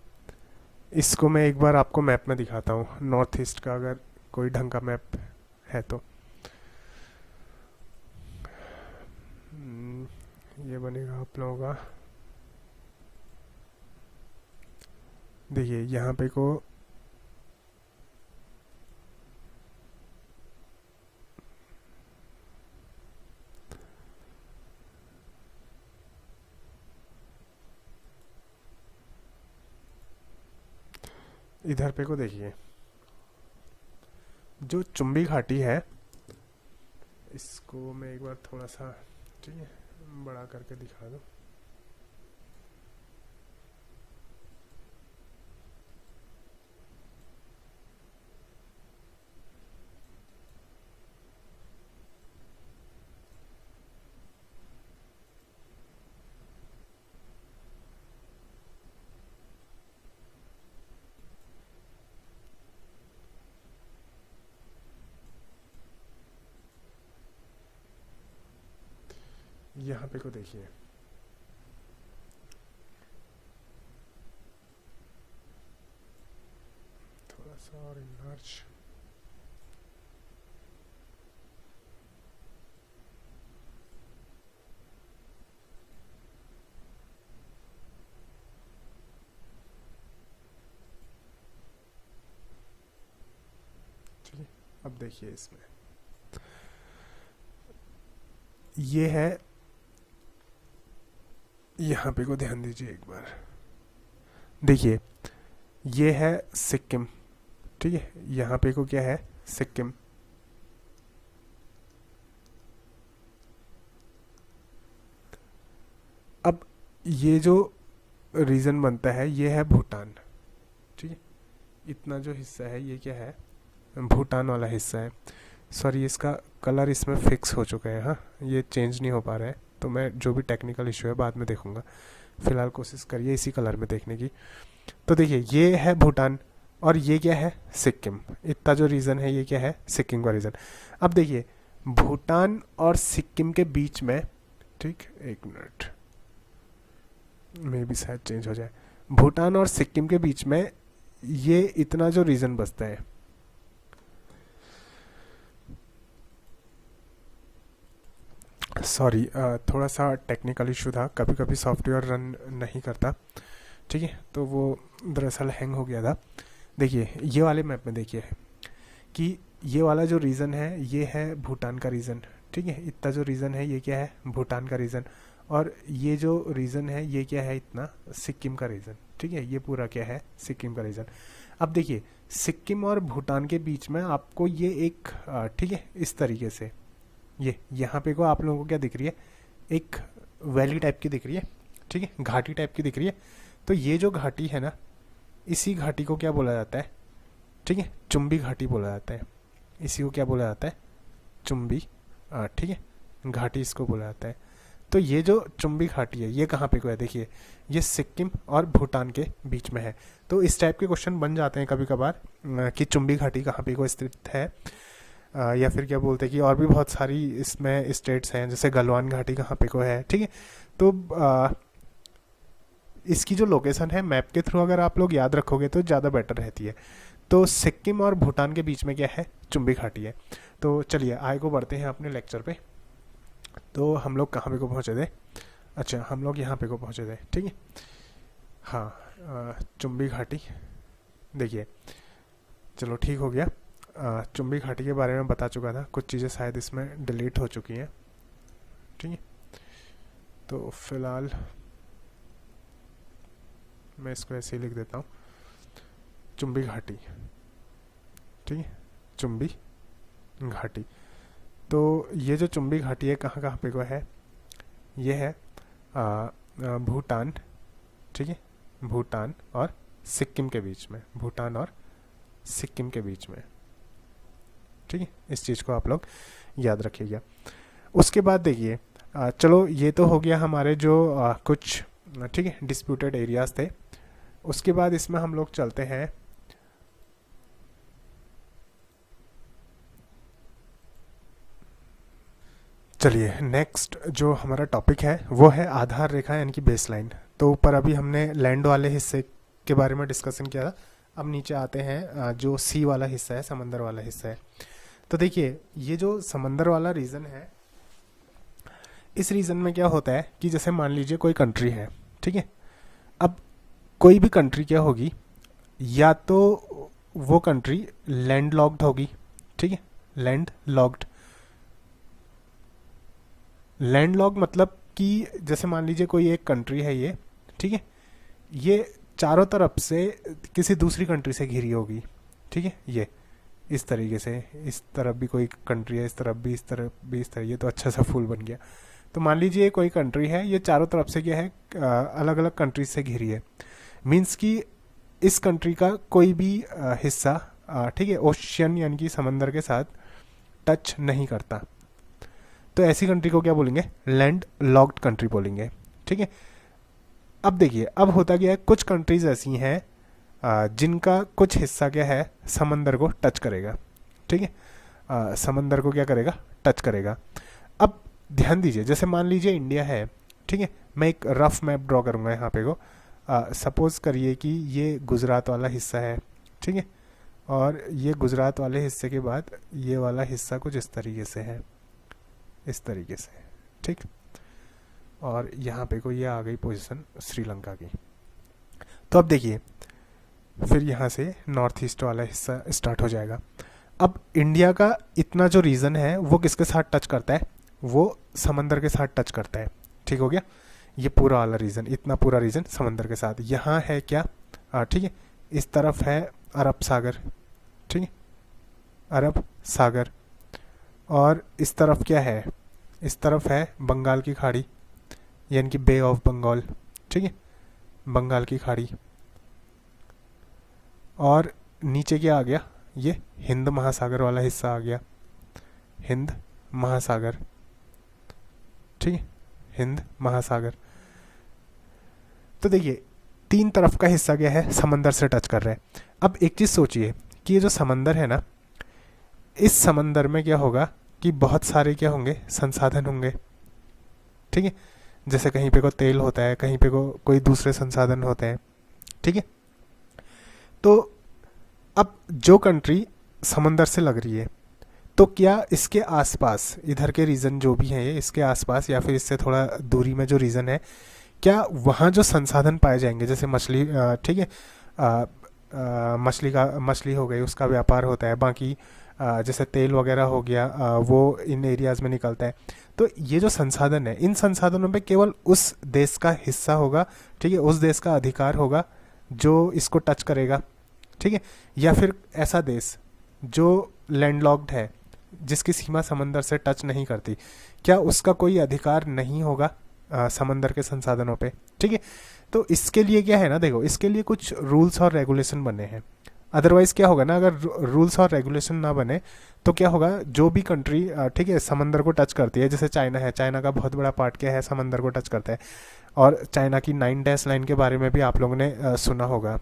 इसको मैं एक बार आपको मैप में दिखाता हूँ, नॉर्थ ईस्ट का अगर कोई ढंग का मैप है तो। ये बनेगा आप लोगों का, देखिए यहाँ पे को इधर पे को देखिए, जो चुंबी घाटी है, इसको मैं एक बार थोड़ा सा, ठीक है, बड़ा करके दिखा दूँ। यहाँ पे को देखिए, थोड़ा सा और इनलार्ज, ठीक है। अब देखिए इसमें ये है, यहाँ पे को ध्यान दीजिए एक बार, देखिए ये है सिक्किम, ठीक है, यहाँ पे को क्या है, सिक्किम। अब ये जो रीजन बनता है ये है भूटान, ठीक है, इतना जो हिस्सा है ये क्या है, भूटान वाला हिस्सा है। सॉरी इसका कलर इसमें फिक्स हो चुका है, हाँ ये चेंज नहीं हो पा रहा है, तो मैं जो भी टेक्निकल इशू है बाद में देखूंगा, फिलहाल कोशिश करिए इसी कलर में देखने की। तो देखिए ये है भूटान और ये क्या है, सिक्किम, इतना जो रीजन है ये क्या है, सिक्किम का रीजन। अब देखिए भूटान और सिक्किम के बीच में, ठीक, एक मिनट, मे भी शायद चेंज हो जाए, भूटान और सिक्किम के बीच में ये इतना जो रीजन बचता है, सॉरी थोड़ा सा टेक्निकल इशू था, कभी कभी सॉफ्टवेयर रन नहीं करता, ठीक है, तो वो दरअसल हैंग हो गया था। देखिए ये वाले मैप में देखिए कि ये वाला जो रीजन है ये है भूटान का रीजन, ठीक है, इतना जो रीजन है ये क्या है, भूटान का रीजन, और ये जो रीजन है ये क्या है, इतना सिक्किम का रीजन, ठीक है, ये पूरा क्या है, सिक्किम का रीजन। अब देखिए सिक्किम और भूटान के बीच में आपको ये एक, ठीक है, इस तरीके से ये यहाँ पे को आप लोगों को क्या दिख रही है, एक वैली टाइप की दिख रही है, ठीक है, घाटी टाइप की दिख रही है। तो ये जो घाटी है ना, इसी घाटी को क्या बोला जाता है, ठीक है, चुंबी घाटी बोला जाता है, इसी को क्या बोला जाता है, चुंबी, ठीक है, घाटी इसको बोला जाता है। तो ये जो चुंबी घाटी है ये कहाँ पे को है, देखिए ये सिक्किम और भूटान के बीच में है। तो इस टाइप के क्वेश्चन बन जाते हैं कभी कभार कि चुंबी घाटी कहाँ पे को स्थित है, या फिर क्या बोलते हैं कि और भी बहुत सारी इसमें स्टेट्स हैं, जैसे गलवान घाटी कहाँ पे को है, ठीक है। तो इसकी जो लोकेशन है मैप के थ्रू अगर आप लोग याद रखोगे तो ज़्यादा बेटर रहती है। तो सिक्किम और भूटान के बीच में क्या है, चुंबी घाटी है। तो चलिए आगे को बढ़ते हैं अपने लेक्चर पे। तो हम लोग कहाँ पे को पहुँचे थे, अच्छा हम लोग यहाँ पे को पहुँचे थे, ठीक है, हाँ, चुंबी घाटी, देखिए चलो ठीक हो गया। चुंबी घाटी के बारे में बता चुका था, कुछ चीज़ें शायद इसमें डिलीट हो चुकी हैं, ठीक है। तो फिलहाल मैं इसको ऐसे ही लिख देता हूँ, चुंबी घाटी, ठीक है, चुंबी घाटी। तो ये जो चुंबी घाटी है कहाँ कहाँ पे को है, ये है भूटान, ठीक है, भूटान और सिक्किम के बीच में, भूटान और सिक्किम के बीच में, ठीक है। इस चीज़ को आप लोग याद रखिएगा। उसके बाद देखिए चलो ये तो हो गया हमारे जो कुछ, ठीक है, डिस्प्यूटेड एरियाज थे। उसके बाद इसमें हम लोग चलते हैं चलिए नेक्स्ट जो हमारा टॉपिक है वो है आधार रेखा यानी कि बेस लाइन। तो ऊपर अभी हमने लैंड वाले हिस्से के बारे में डिस्कशन किया था। अब नीचे आते हैं जो सी वाला हिस्सा है, समंदर वाला हिस्सा है। तो देखिए ये जो समंदर वाला रीजन है, इस रीजन में क्या होता है कि जैसे मान लीजिए कोई कंट्री है, ठीक है। अब कोई भी कंट्री क्या होगी, या तो वो कंट्री लैंड लॉक्ड होगी, ठीक है, लैंड लॉक्ड। लैंड लॉक मतलब कि जैसे मान लीजिए कोई एक कंट्री है ये, ठीक है, ये चारों तरफ से किसी दूसरी कंट्री से घिरी होगी, ठीक है। ये इस तरीके से, इस तरफ भी कोई कंट्री है, इस तरफ भी, इस तरफ भी, इस तरह, ये तो अच्छा सा फूल बन गया। तो मान लीजिए कोई कंट्री है, ये चारों तरफ से क्या है, अलग अलग कंट्रीज से घिरी है। मीन्स कि इस कंट्री का कोई भी हिस्सा, ठीक है, ओशियन यानी कि समंदर के साथ टच नहीं करता। तो ऐसी कंट्री को क्या बोलेंगे, लैंड लॉक्ड कंट्री बोलेंगे, ठीक है। अब देखिए अब होता क्या है, कुछ कंट्रीज ऐसी हैं जिनका कुछ हिस्सा क्या है, समंदर को टच करेगा, ठीक है, समंदर को क्या करेगा, टच करेगा। अब ध्यान दीजिए, जैसे मान लीजिए इंडिया है, ठीक है, मैं एक रफ मैप ड्रॉ करूंगा यहाँ पे को। सपोज करिए कि ये गुजरात वाला हिस्सा है, ठीक है, और ये गुजरात वाले हिस्से के बाद ये वाला हिस्सा कुछ इस तरीके से है, इस तरीके से, ठीक। और यहाँ पे को ये आ गई पोजीशन श्रीलंका की। तो अब देखिए फिर यहाँ से नॉर्थ ईस्ट वाला हिस्सा स्टार्ट हो जाएगा। अब इंडिया का इतना जो रीजन है वो किसके साथ टच करता है, वो समंदर के साथ टच करता है, ठीक हो गया। ये पूरा वाला रीजन, इतना पूरा रीजन समंदर के साथ। यहाँ है क्या, ठीक है, इस तरफ है अरब सागर, ठीक है, अरब सागर। और इस तरफ क्या है, इस तरफ है बंगाल की खाड़ी यानी कि बे ऑफ बंगाल, ठीक है, बंगाल की खाड़ी। और नीचे क्या आ गया, ये हिंद महासागर वाला हिस्सा आ गया, हिंद महासागर, ठीक है, हिंद महासागर। तो देखिए तीन तरफ का हिस्सा क्या है, समंदर से टच कर रहा है। अब एक चीज सोचिए कि ये जो समंदर है ना, इस समंदर में क्या होगा कि बहुत सारे क्या होंगे, संसाधन होंगे, ठीक है। जैसे कहीं पे को तेल होता है, कहीं पे को कोई दूसरे संसाधन होते हैं, ठीक है। तो अब जो कंट्री समंदर से लग रही है, तो क्या इसके आसपास, इधर के रीजन जो भी हैं ये, इसके आसपास या फिर इससे थोड़ा दूरी में जो रीजन है, क्या वहाँ जो संसाधन पाए जाएंगे, जैसे मछली, ठीक है, मछली हो गई, उसका व्यापार होता है। बाकी जैसे तेल वगैरह हो गया, वो इन एरियाज में निकलता है। तो ये जो संसाधन है, इन संसाधनों पे केवल उस देश का हिस्सा होगा, ठीक है, उस देश का अधिकार होगा जो इसको टच करेगा, ठीक है। या फिर ऐसा देश जो लैंडलॉक्ड है, जिसकी सीमा समंदर से टच नहीं करती, क्या उसका कोई अधिकार नहीं होगा समंदर के संसाधनों पे, ठीक है। तो इसके लिए क्या है ना, देखो इसके लिए कुछ रूल्स और रेगुलेशन बने हैं। अदरवाइज क्या होगा ना, अगर रूल्स और रेगुलेशन ना बने तो क्या होगा, जो भी कंट्री, ठीक है, समंदर को टच करती है, जैसे चाइना है, चाइना का बहुत बड़ा पार्ट क्या है, समंदर को टच करता है। और चाइना की 9 डैश लाइन के बारे में भी आप लोगों ने सुना होगा,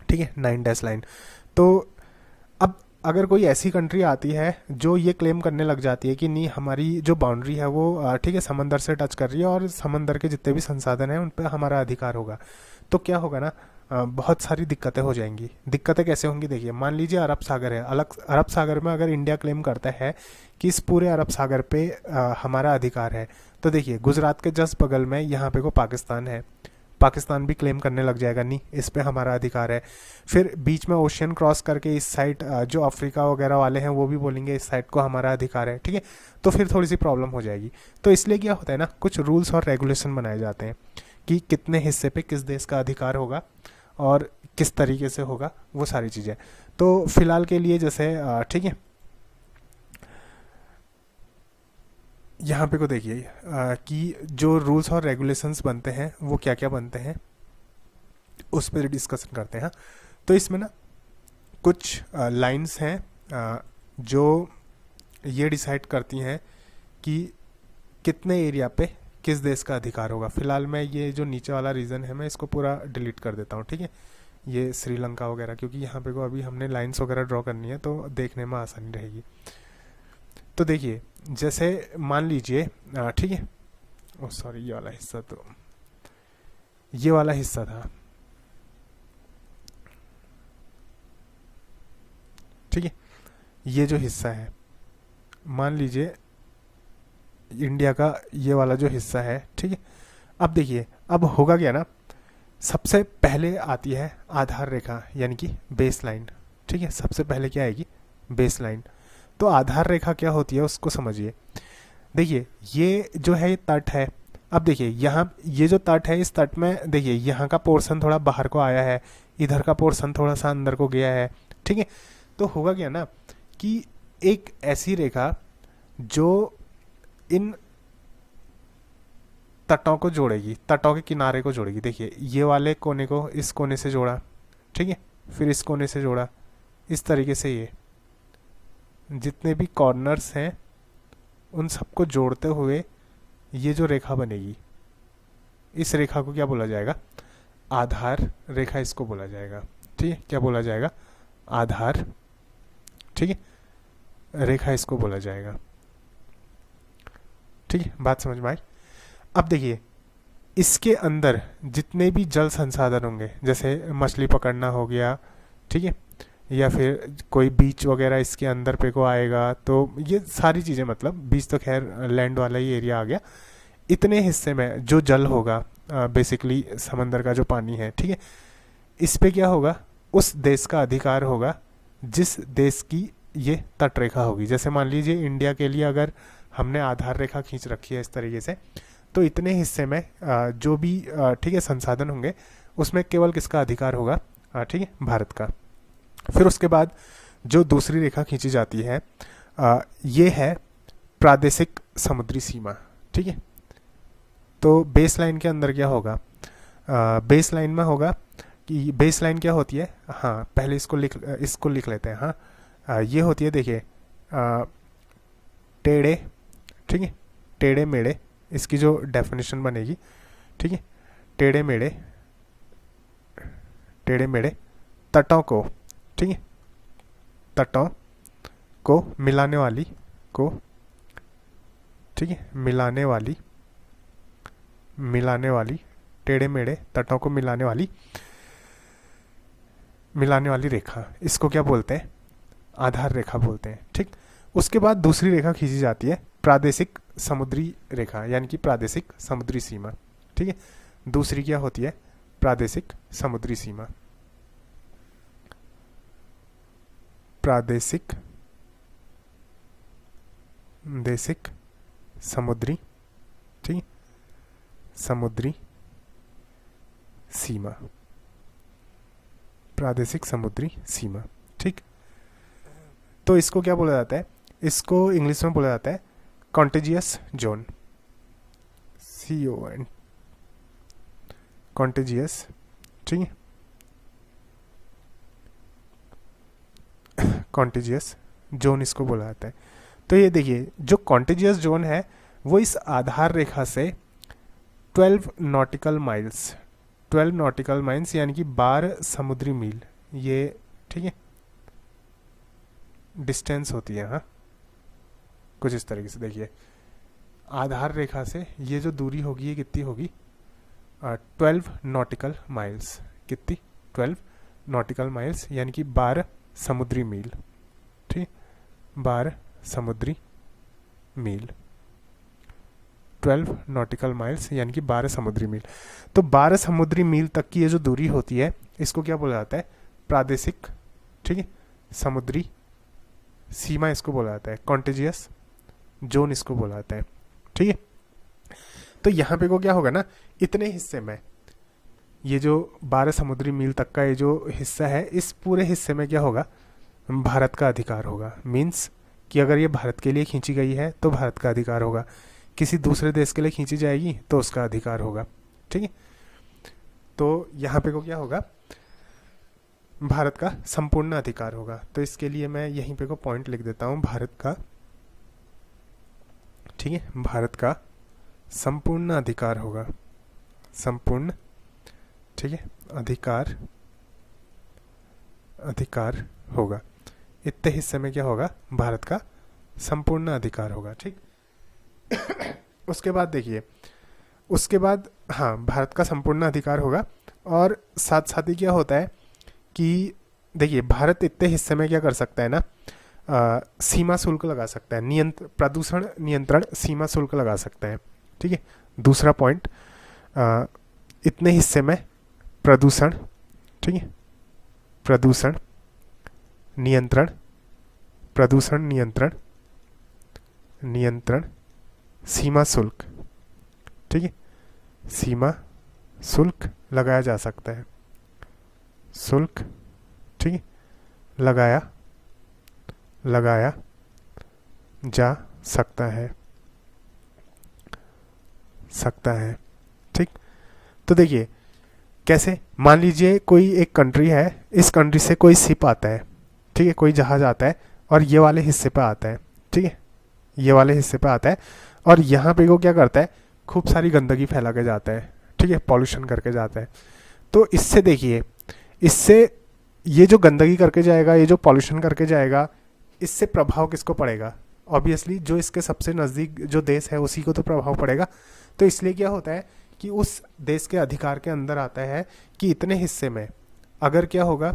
ठीक है, 9 डैश लाइन। तो अब अगर कोई ऐसी कंट्री आती है जो ये क्लेम करने लग जाती है कि नहीं, हमारी जो बाउंड्री है वो, ठीक है, समंदर से टच कर रही है और समंदर के जितने भी संसाधन हैं उन पर हमारा अधिकार होगा, तो क्या होगा ना, बहुत सारी दिक्कतें हो जाएंगी। दिक्कतें कैसे होंगी, देखिए मान लीजिए अरब सागर है, अलग अरब सागर में अगर इंडिया क्लेम करता है कि इस पूरे अरब सागर पे हमारा अधिकार है, तो देखिए गुजरात के जस्ट बगल में यहाँ पे को पाकिस्तान है, पाकिस्तान भी क्लेम करने लग जाएगा, नहीं इस पे हमारा अधिकार है। फिर बीच में ओशियन क्रॉस करके इस साइड जो अफ्रीका वगैरह वाले हैं वो भी बोलेंगे इस साइड को हमारा अधिकार है, ठीक है। तो फिर थोड़ी सी प्रॉब्लम हो जाएगी। तो इसलिए क्या होता है ना, कुछ रूल्स और रेगुलेशन बनाए जाते हैं कि कितने हिस्से पे किस देश का अधिकार होगा और किस तरीके से होगा, वो सारी चीज़ें। तो फिलहाल के लिए जैसे, ठीक है, यहाँ पे को देखिए कि जो रूल्स और रेगुलेशंस बनते हैं वो क्या क्या बनते हैं, उस पर डिस्कशन करते हैं। तो इसमें ना कुछ लाइंस हैं जो ये डिसाइड करती हैं कि कितने एरिया पे किस देश का अधिकार होगा। फिलहाल मैं ये जो नीचे वाला रीजन है मैं इसको पूरा डिलीट कर देता हूँ, ठीक है, ये श्रीलंका वगैरह, क्योंकि यहाँ पे को अभी हमने लाइंस वगैरह ड्रॉ करनी है तो देखने में आसानी रहेगी। तो देखिए जैसे मान लीजिए ठीक है, ओ सॉरी ये वाला हिस्सा, तो ये वाला हिस्सा था, ठीक है, ये जो हिस्सा है मान लीजिए इंडिया का ये वाला जो हिस्सा है, ठीक है। अब देखिए अब होगा क्या ना, सबसे पहले आती है आधार रेखा यानी कि बेस लाइन, ठीक है, सबसे पहले क्या आएगी, बेस लाइन। तो आधार रेखा क्या होती है उसको समझिए। देखिए ये जो है ये तट है। अब देखिए यहाँ ये जो तट है, इस तट में देखिए यहाँ का पोर्शन थोड़ा बाहर को आया है, इधर का पोर्शन थोड़ा सा अंदर को गया है, ठीक है। तो होगा क्या ना कि एक ऐसी रेखा जो इन तटों को जोड़ेगी, तटों के किनारे को जोड़ेगी। देखिए ये वाले कोने को इस कोने से जोड़ा, ठीक है, फिर इस कोने से जोड़ा, इस तरीके से ये जितने भी कॉर्नर्स हैं उन सबको जोड़ते हुए ये जो रेखा बनेगी, इस रेखा को क्या बोला जाएगा, आधार रेखा इसको बोला जाएगा, ठीक है। क्या बोला जाएगा, आधार, ठीक है, रेखा इसको बोला जाएगा, ठीक है, बात समझ में आई। अब देखिए इसके अंदर जितने भी जल संसाधन होंगे, जैसे मछली पकड़ना हो गया, ठीक है, या फिर कोई बीच वगैरह इसके अंदर पे को आएगा, तो ये सारी चीज़ें, मतलब बीच तो खैर लैंड वाला ही एरिया आ गया। इतने हिस्से में जो जल होगा, बेसिकली समंदर का जो पानी है, ठीक है, इस पे क्या होगा, उस देश का अधिकार होगा जिस देश की ये तट रेखा होगी। जैसे मान लीजिए इंडिया के लिए अगर हमने आधार रेखा खींच रखी है इस तरीके से, तो इतने हिस्से में जो भी ठीक है संसाधन होंगे उसमें केवल किसका अधिकार होगा, ठीक है, भारत का। फिर उसके बाद जो दूसरी रेखा खींची जाती है ये है प्रादेशिक समुद्री सीमा, ठीक है। तो बेस लाइन के अंदर क्या होगा, बेस लाइन में होगा कि बेस लाइन क्या होती है, हाँ पहले इसको लिख लेते हैं। हाँ ये होती है, देखिए टेढ़े, ठीक है, टेढ़े मेढ़े, इसकी जो डेफिनेशन बनेगी, ठीक है, टेढ़े मेढ़े, टेढ़े मेढ़े तटों को, ठीक है, तटों को मिलाने वाली को, ठीक है, मिलाने वाली टेढ़े मेढ़े तटों को मिलाने वाली रेखा, इसको क्या बोलते हैं, आधार रेखा बोलते हैं, ठीक। उसके बाद दूसरी रेखा खींची जाती है प्रादेशिक समुद्री रेखा यानी कि प्रादेशिक समुद्री सीमा, ठीक है। दूसरी क्या होती है, प्रादेशिक समुद्री सीमा, प्रादेशिक देशिक समुद्री, ठीक, समुद्री सीमा, प्रादेशिक समुद्री सीमा, ठीक। तो इसको क्या बोला जाता है, इसको इंग्लिश में बोला जाता है कॉन्टेजियस जोन, CON, कॉन्टेजियस, ठीक है, कॉन्टेजियस जोन इसको बोला जाता है। तो ये देखिए जो कॉन्टेजियस जोन है वो इस आधार रेखा से 12 नॉटिकल माइल्स, 12 नॉटिकल माइल्स यानी कि 12 समुद्री मील, ये ठीक है डिस्टेंस होती है। हाँ कुछ इस तरीके से देखिए आधार रेखा से ये जो दूरी होगी ये कितनी होगी, 12 नॉटिकल माइल्स, कितनी, 12 नॉटिकल माइल्स यानी कि 12 समुद्री मील, ठीक, 12 समुद्री मील, 12 नॉटिकल माइल्स यानी कि 12 समुद्री मील। तो 12 समुद्री मील तक की ये जो दूरी होती है इसको क्या बोला जाता है, प्रादेशिक, ठीक है, समुद्री सीमा इसको बोला जाता है, कॉन्टेजियस जोन इसको बोला जाता है, ठीक है। तो यहाँ पे को क्या होगा ना, इतने हिस्से में ये जो 12 समुद्री मील तक का ये जो हिस्सा है इस पूरे हिस्से में क्या होगा, भारत का अधिकार होगा। मीन्स कि अगर ये भारत के लिए खींची गई है तो भारत का अधिकार होगा, किसी दूसरे देश के लिए खींची जाएगी तो उसका अधिकार होगा। ठीक है, तो यहाँ पे को क्या होगा, भारत का संपूर्ण अधिकार होगा। तो इसके लिए मैं यहीं पे को पॉइंट लिख देता हूँ, भारत का, ठीक है, भारत का संपूर्ण अधिकार होगा, संपूर्ण, ठीक है, अधिकार, अधिकार होगा। इतने हिस्से में क्या होगा, भारत का संपूर्ण अधिकार होगा। ठीक, उसके बाद देखिए, उसके बाद हाँ, भारत का संपूर्ण अधिकार होगा। और साथ साथ ही क्या होता है कि देखिए, भारत इतने हिस्से में क्या कर सकता है ना, सीमा शुल्क लगा सकता है, प्रदूषण नियंत्रण सीमा शुल्क लगा सकता है। ठीक है, दूसरा पॉइंट, इतने हिस्से में प्रदूषण, ठीक है, प्रदूषण नियंत्रण, प्रदूषण नियंत्रण, नियंत्रण सीमा शुल्क, ठीक है, सीमा शुल्क लगाया जा सकता है, शुल्क, ठीक है, लगाया जा सकता है, ठीक। तो देखिए कैसे, मान लीजिए कोई एक कंट्री है, इस कंट्री से कोई शिप आता है, ठीक है, कोई जहाज आता है और ये वाले हिस्से पे आता है, ठीक है, ये वाले हिस्से पे आता है और यहाँ पे वो क्या करता है, खूब सारी गंदगी फैला के जाता है, ठीक है, पॉल्यूशन करके जाता है। तो इससे देखिए, इससे ये जो गंदगी करके जाएगा, ये जो पॉल्यूशन करके जाएगा, इससे प्रभाव किसको पड़ेगा, ऑब्वियसली जो इसके सबसे नज़दीक जो देश है उसी को तो प्रभाव पड़ेगा। तो इसलिए क्या होता है कि उस देश के अधिकार के अंदर आता है कि इतने हिस्से में अगर क्या होगा,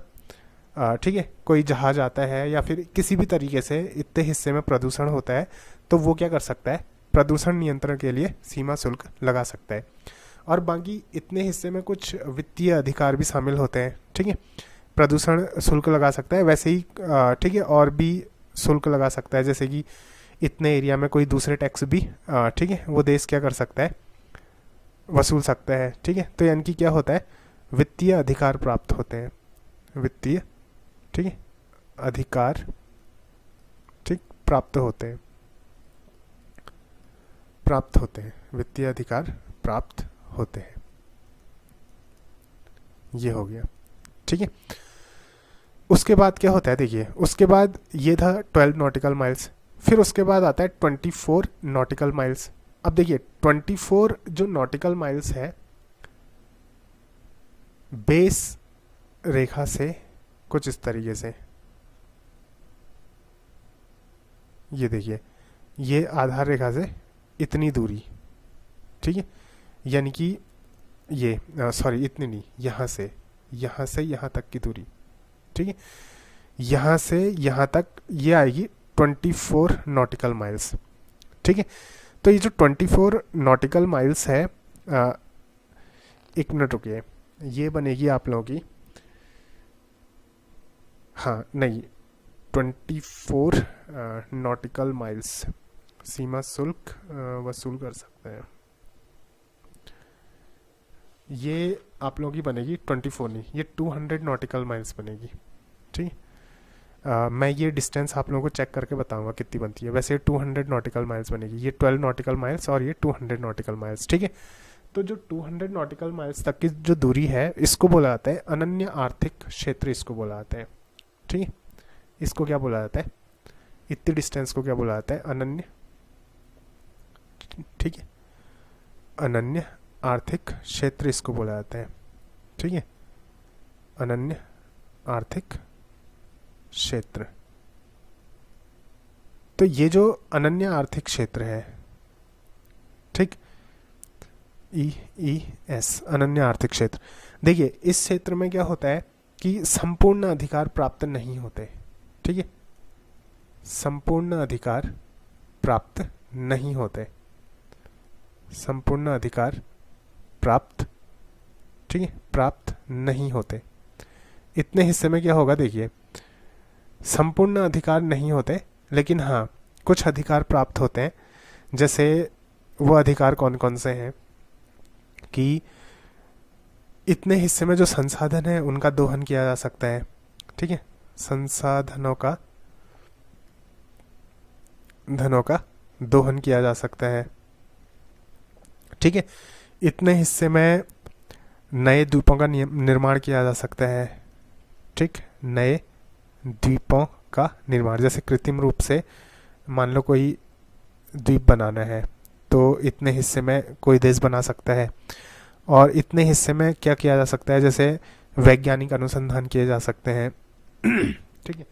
ठीक है, कोई जहाज आता है या फिर किसी भी तरीके से इतने हिस्से में प्रदूषण होता है, तो वो क्या कर सकता है, प्रदूषण नियंत्रण के लिए सीमा शुल्क लगा सकता है। और बाकी इतने हिस्से में कुछ वित्तीय अधिकार भी शामिल होते हैं, ठीक है, प्रदूषण शुल्क लगा सकता है, वैसे ही ठीक है, और भी शुल्क लगा सकता है, जैसे कि इतने एरिया में कोई दूसरे टैक्स भी, ठीक है, वो देश क्या कर सकता है, वसूल सकता है। ठीक है, तो यानी कि क्या होता है, वित्तीय अधिकार प्राप्त होते हैं, वित्तीय, ठीक है, अधिकार, ठीक, प्राप्त होते हैं, वित्तीय अधिकार प्राप्त होते हैं। ये हो गया, ठीक है। उसके बाद क्या होता है, देखिए उसके बाद ये था 12 नॉटिकल माइल्स, फिर उसके बाद आता है 24 नॉटिकल माइल्स। अब देखिए 24 जो नॉटिकल माइल्स है, बेस रेखा से कुछ इस तरीके से, ये देखिए, ये आधार रेखा से इतनी दूरी, ठीक है, यानी कि ये सॉरी इतनी नहीं, यहाँ से यहाँ तक की दूरी, ठीक है, यहाँ से यहाँ तक ये आएगी 24 नॉटिकल माइल्स। ठीक है, तो ये जो 24 नॉटिकल माइल्स है, एक मिनट रुकिए, ये बनेगी आप लोगों की, हाँ नहीं, 24 नॉटिकल माइल्स सीमा शुल्क वसूल कर सकते हैं। ये आप लोगों की बनेगी 24 नहीं, ये 200 नॉटिकल माइल्स बनेगी। ठीक, मैं ये डिस्टेंस आप लोगों को चेक करके बताऊंगा कितनी बनती है। वैसे 200 नॉटिकल माइल्स बनेगी, ये 12 नॉटिकल माइल्स और ये 200 नॉटिकल माइल्स। ठीक है, तो जो 200 नॉटिकल माइल्स तक की जो दूरी है, इसको बोला जाता है अनन्य आर्थिक क्षेत्र, इसको बोला जाता है। ठीक है, इसको क्या बोला जाता है, इतनी डिस्टेंस को क्या बोला जाता है, अनन्य, ठीक है, अनन्य आर्थिक क्षेत्र इसको बोला जाता है। ठीक है, अनन्य आर्थिक क्षेत्र। तो ये जो अनन्य आर्थिक क्षेत्र है, ठीक, EES अनन्य आर्थिक क्षेत्र, देखिए इस क्षेत्र में क्या होता है कि संपूर्ण अधिकार प्राप्त नहीं होते। ठीक है, संपूर्ण अधिकार प्राप्त नहीं होते, संपूर्ण अधिकार प्राप्त, ठीक है, प्राप्त नहीं होते। इतने हिस्से में क्या होगा, देखिए संपूर्ण अधिकार नहीं होते, लेकिन हाँ कुछ अधिकार प्राप्त होते हैं। जैसे वो अधिकार कौन कौन से हैं कि इतने हिस्से में जो संसाधन है उनका दोहन किया जा सकता है। ठीक है, संसाधनों का धनों का दोहन किया जा सकता है। ठीक है, इतने हिस्से में नए द्वीपों का निर्माण किया जा सकता है। ठीक, नए द्वीपों का निर्माण, जैसे कृत्रिम रूप से मान लो कोई द्वीप बनाना है तो इतने हिस्से में कोई देश बना सकता है। और इतने हिस्से में क्या किया जा सकता है, जैसे वैज्ञानिक अनुसंधान किए जा सकते हैं। ठीक है,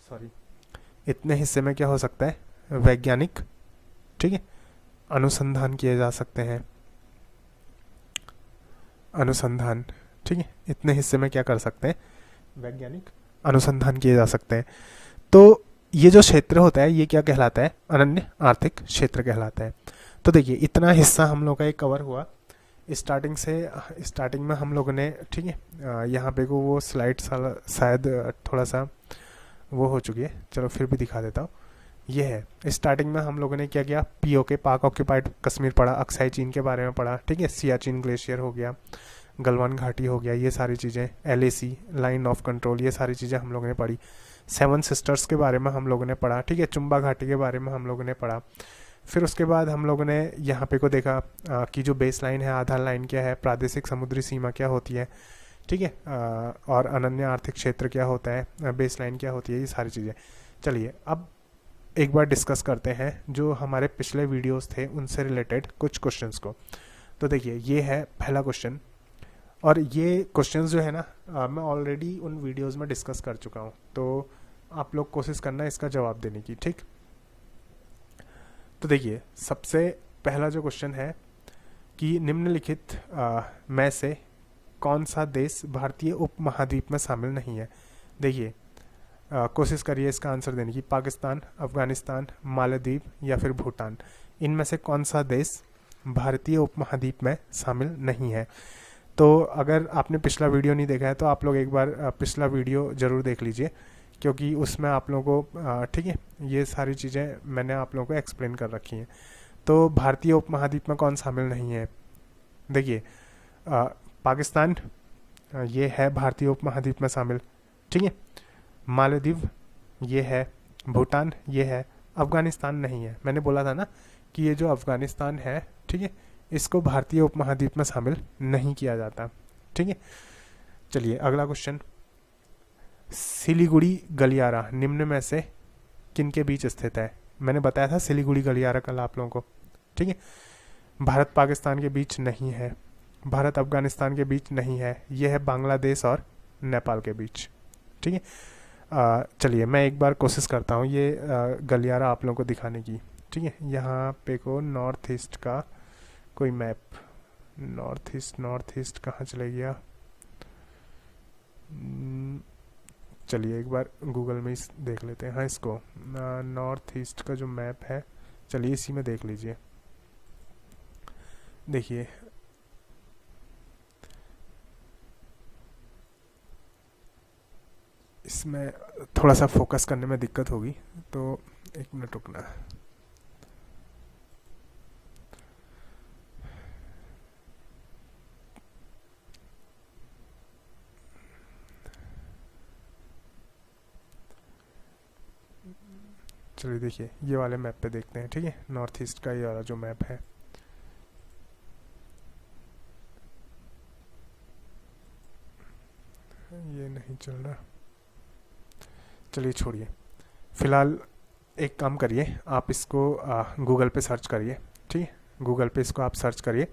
सॉरी, इतने हिस्से में क्या हो सकता है, वैज्ञानिक, ठीक है, अनुसंधान किए जा सकते हैं, अनुसंधान। ठीक है, इतने हिस्से में क्या कर सकते हैं, वैज्ञानिक अनुसंधान किए जा सकते हैं। तो ये जो क्षेत्र होता है ये क्या कहलाता है, अनन्य आर्थिक क्षेत्र कहलाता है। तो देखिए इतना हिस्सा हम लोग का एक कवर हुआ स्टार्टिंग से। स्टार्टिंग में हम लोगों ने, ठीक है, यहाँ पे को वो स्लाइड शायद थोड़ा सा वो हो चुकी है, चलो फिर भी दिखा देता हूँ। ये है स्टार्टिंग में हम लोगों ने क्या किया, पीओके पाक ऑक्यूपाइड कश्मीर पढ़ा, अक्साई चीन के बारे में पढ़ा। ठीक है, सियाचिन ग्लेशियर हो गया, गलवान घाटी हो गया, ये सारी चीज़ें, एलएसी लाइन ऑफ कंट्रोल, ये सारी चीज़ें हम लोगों ने पढ़ी। सेवन सिस्टर्स के बारे में हम लोगों ने पढ़ा। ठीक है, चुम्बा घाटी के बारे में हम लोगों ने पढ़ा। फिर उसके बाद हम लोगों ने यहाँ पे को देखा कि जो बेस लाइन है, आधार लाइन क्या है, प्रादेशिक समुद्री सीमा क्या होती है, ठीक है, और अनन्य आर्थिक क्षेत्र क्या होता है, बेस लाइन क्या होती है, ये सारी चीज़ें। चलिए अब एक बार डिस्कस करते हैं जो हमारे पिछले वीडियोस थे उनसे रिलेटेड कुछ क्वेश्चंस को। तो देखिए ये है पहला क्वेश्चन, और ये क्वेश्चंस जो है ना मैं ऑलरेडी उन वीडियोस में डिस्कस कर चुका हूँ, तो आप लोग कोशिश करना इसका जवाब देने की। ठीक, तो देखिए सबसे पहला जो क्वेश्चन है कि निम्नलिखित में से कौन सा देश भारतीय उपमहाद्वीप में शामिल नहीं है। देखिए कोशिश करिए इसका आंसर देने की। पाकिस्तान, अफगानिस्तान, मालदीव या फिर भूटान, इनमें से कौन सा देश भारतीय उपमहाद्वीप में शामिल नहीं है। तो अगर आपने पिछला वीडियो नहीं देखा है तो आप लोग एक बार पिछला वीडियो ज़रूर देख लीजिए, क्योंकि उसमें आप लोगों को, ठीक है, ये सारी चीज़ें मैंने आप लोगों को एक्सप्लेन कर रखी हैं। तो भारतीय उपमहाद्वीप में कौन शामिल नहीं है, देखिए पाकिस्तान ये है भारतीय उपमहाद्वीप में शामिल, ठीक है, मालदीव ये है, भूटान ये है, अफगानिस्तान नहीं है। मैंने बोला था ना कि ये जो अफगानिस्तान है, ठीक है, इसको भारतीय उपमहाद्वीप में शामिल नहीं किया जाता। ठीक है, चलिए अगला क्वेश्चन, सिलीगुड़ी गलियारा निम्न में से किन के बीच स्थित है। मैंने बताया था सिलीगुड़ी गलियारा कल आप लोगों को। ठीक है, भारत पाकिस्तान के बीच नहीं है, भारत अफगानिस्तान के बीच नहीं है, यह है बांग्लादेश और नेपाल के बीच। ठीक है, चलिए मैं एक बार कोशिश करता हूँ ये गलियारा आप लोगों को दिखाने की। ठीक है, यहाँ पे को नॉर्थ ईस्ट का कोई मैप, नॉर्थ ईस्ट कहाँ चले गया, चलिए एक बार गूगल में देख लेते हैं। हाँ, इसको नॉर्थ ईस्ट का जो मैप है, चलिए इसी में देख लीजिए। देखिए इसमें थोड़ा सा फोकस करने में दिक्कत होगी, तो एक मिनट रुकना। चलिए देखिए ये वाले मैप पे देखते हैं। ठीक है, नॉर्थ ईस्ट का ये वाला जो मैप है, ये नहीं चल रहा, चलिए छोड़िए। फिलहाल एक काम करिए, आप इसको गूगल पे सर्च करिए। ठीक है, गूगल पे इसको आप सर्च करिए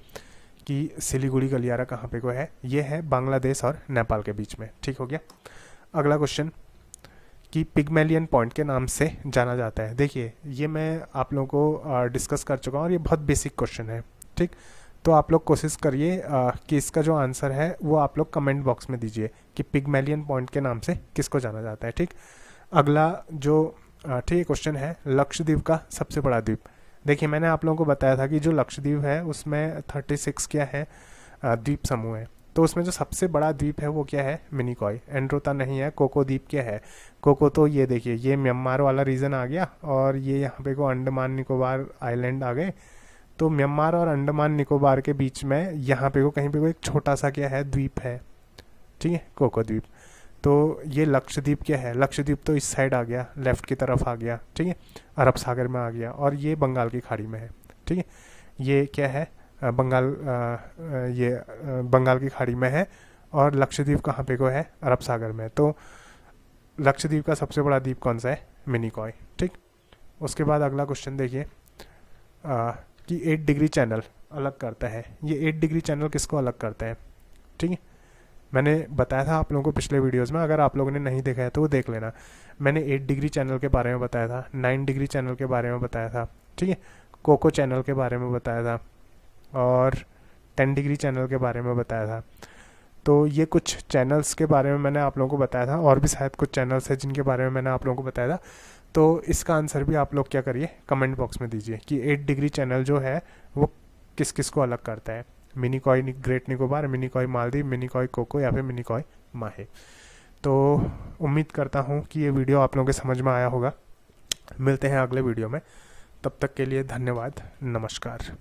कि सिलीगुड़ी गलियारा कहाँ पे को है। ये है बांग्लादेश और नेपाल के बीच में। ठीक हो गया। अगला क्वेश्चन कि पिग्मेलियन पॉइंट के नाम से जाना जाता है। देखिए ये मैं आप लोगों को डिस्कस कर चुका हूँ और ये बहुत बेसिक क्वेश्चन है। ठीक, तो आप लोग कोशिश करिए कि इसका जो आंसर है वो आप लोग कमेंट बॉक्स में दीजिए कि पिग्मेलियन पॉइंट के नाम से किसको जाना जाता है। ठीक, अगला जो ठीक क्वेश्चन है, लक्षद्वीप का सबसे बड़ा द्वीप। देखिए मैंने आप लोगों को बताया था कि जो लक्षद्वीप है उसमें 36 क्या है द्वीप समूह है। तो उसमें जो सबसे बड़ा द्वीप है वो क्या है, मिनिकॉय। एंड्रोता नहीं है। कोको द्वीप क्या है, कोको तो ये देखिए ये म्यांमार वाला रीजन आ गया, और ये यहाँ पे को अंडमान निकोबार आइलैंड आ गए। तो म्यांमार और अंडमान निकोबार के बीच में यहाँ पे को कहीं पे को एक छोटा सा क्या है द्वीप है, ठीक है, कोको द्वीप। तो ये लक्षद्वीप क्या है, लक्षद्वीप तो इस साइड आ गया, लेफ्ट की तरफ आ गया, ठीक है, अरब सागर में आ गया, और ये बंगाल की खाड़ी में है, ठीक है। ये क्या है, बंगाल की खाड़ी में है, और लक्षद्वीप कहाँ पे को है, अरब सागर में। तो लक्षद्वीप का सबसे बड़ा द्वीप कौन सा है, मिनिकॉय, ठीक। उसके बाद अगला क्वेश्चन देखिए कि 8 डिग्री चैनल अलग करता है, ये 8 डिग्री चैनल किसको अलग करता है, ठीक है। मैंने बताया था आप लोगों को पिछले वीडियोस में, अगर आप लोगों ने नहीं देखा है तो वो देख लेना। मैंने 8 डिग्री चैनल के बारे में बताया था, 9 डिग्री चैनल के बारे में बताया था, ठीक है, कोको चैनल के बारे में बताया था, और 10 डिग्री चैनल के बारे में बताया था। तो ये कुछ चैनल्स के बारे में मैंने आप लोगों को बताया था, और भी शायद कुछ चैनल्स हैं जिनके बारे में मैंने आप लोगों को बताया था। तो इसका आंसर भी आप लोग क्या करिए, कमेंट बॉक्स में दीजिए कि 8 डिग्री चैनल जो है वो किस किस को अलग करता है, मिनिकॉय ग्रेट निकोबार, मिनिकॉय मालदीव, मिनिकॉय कोको, या फिर मिनिकॉय माहे। तो उम्मीद करता हूँ कि ये वीडियो आप लोगों के समझ में आया होगा। मिलते हैं अगले वीडियो में, तब तक के लिए धन्यवाद, नमस्कार।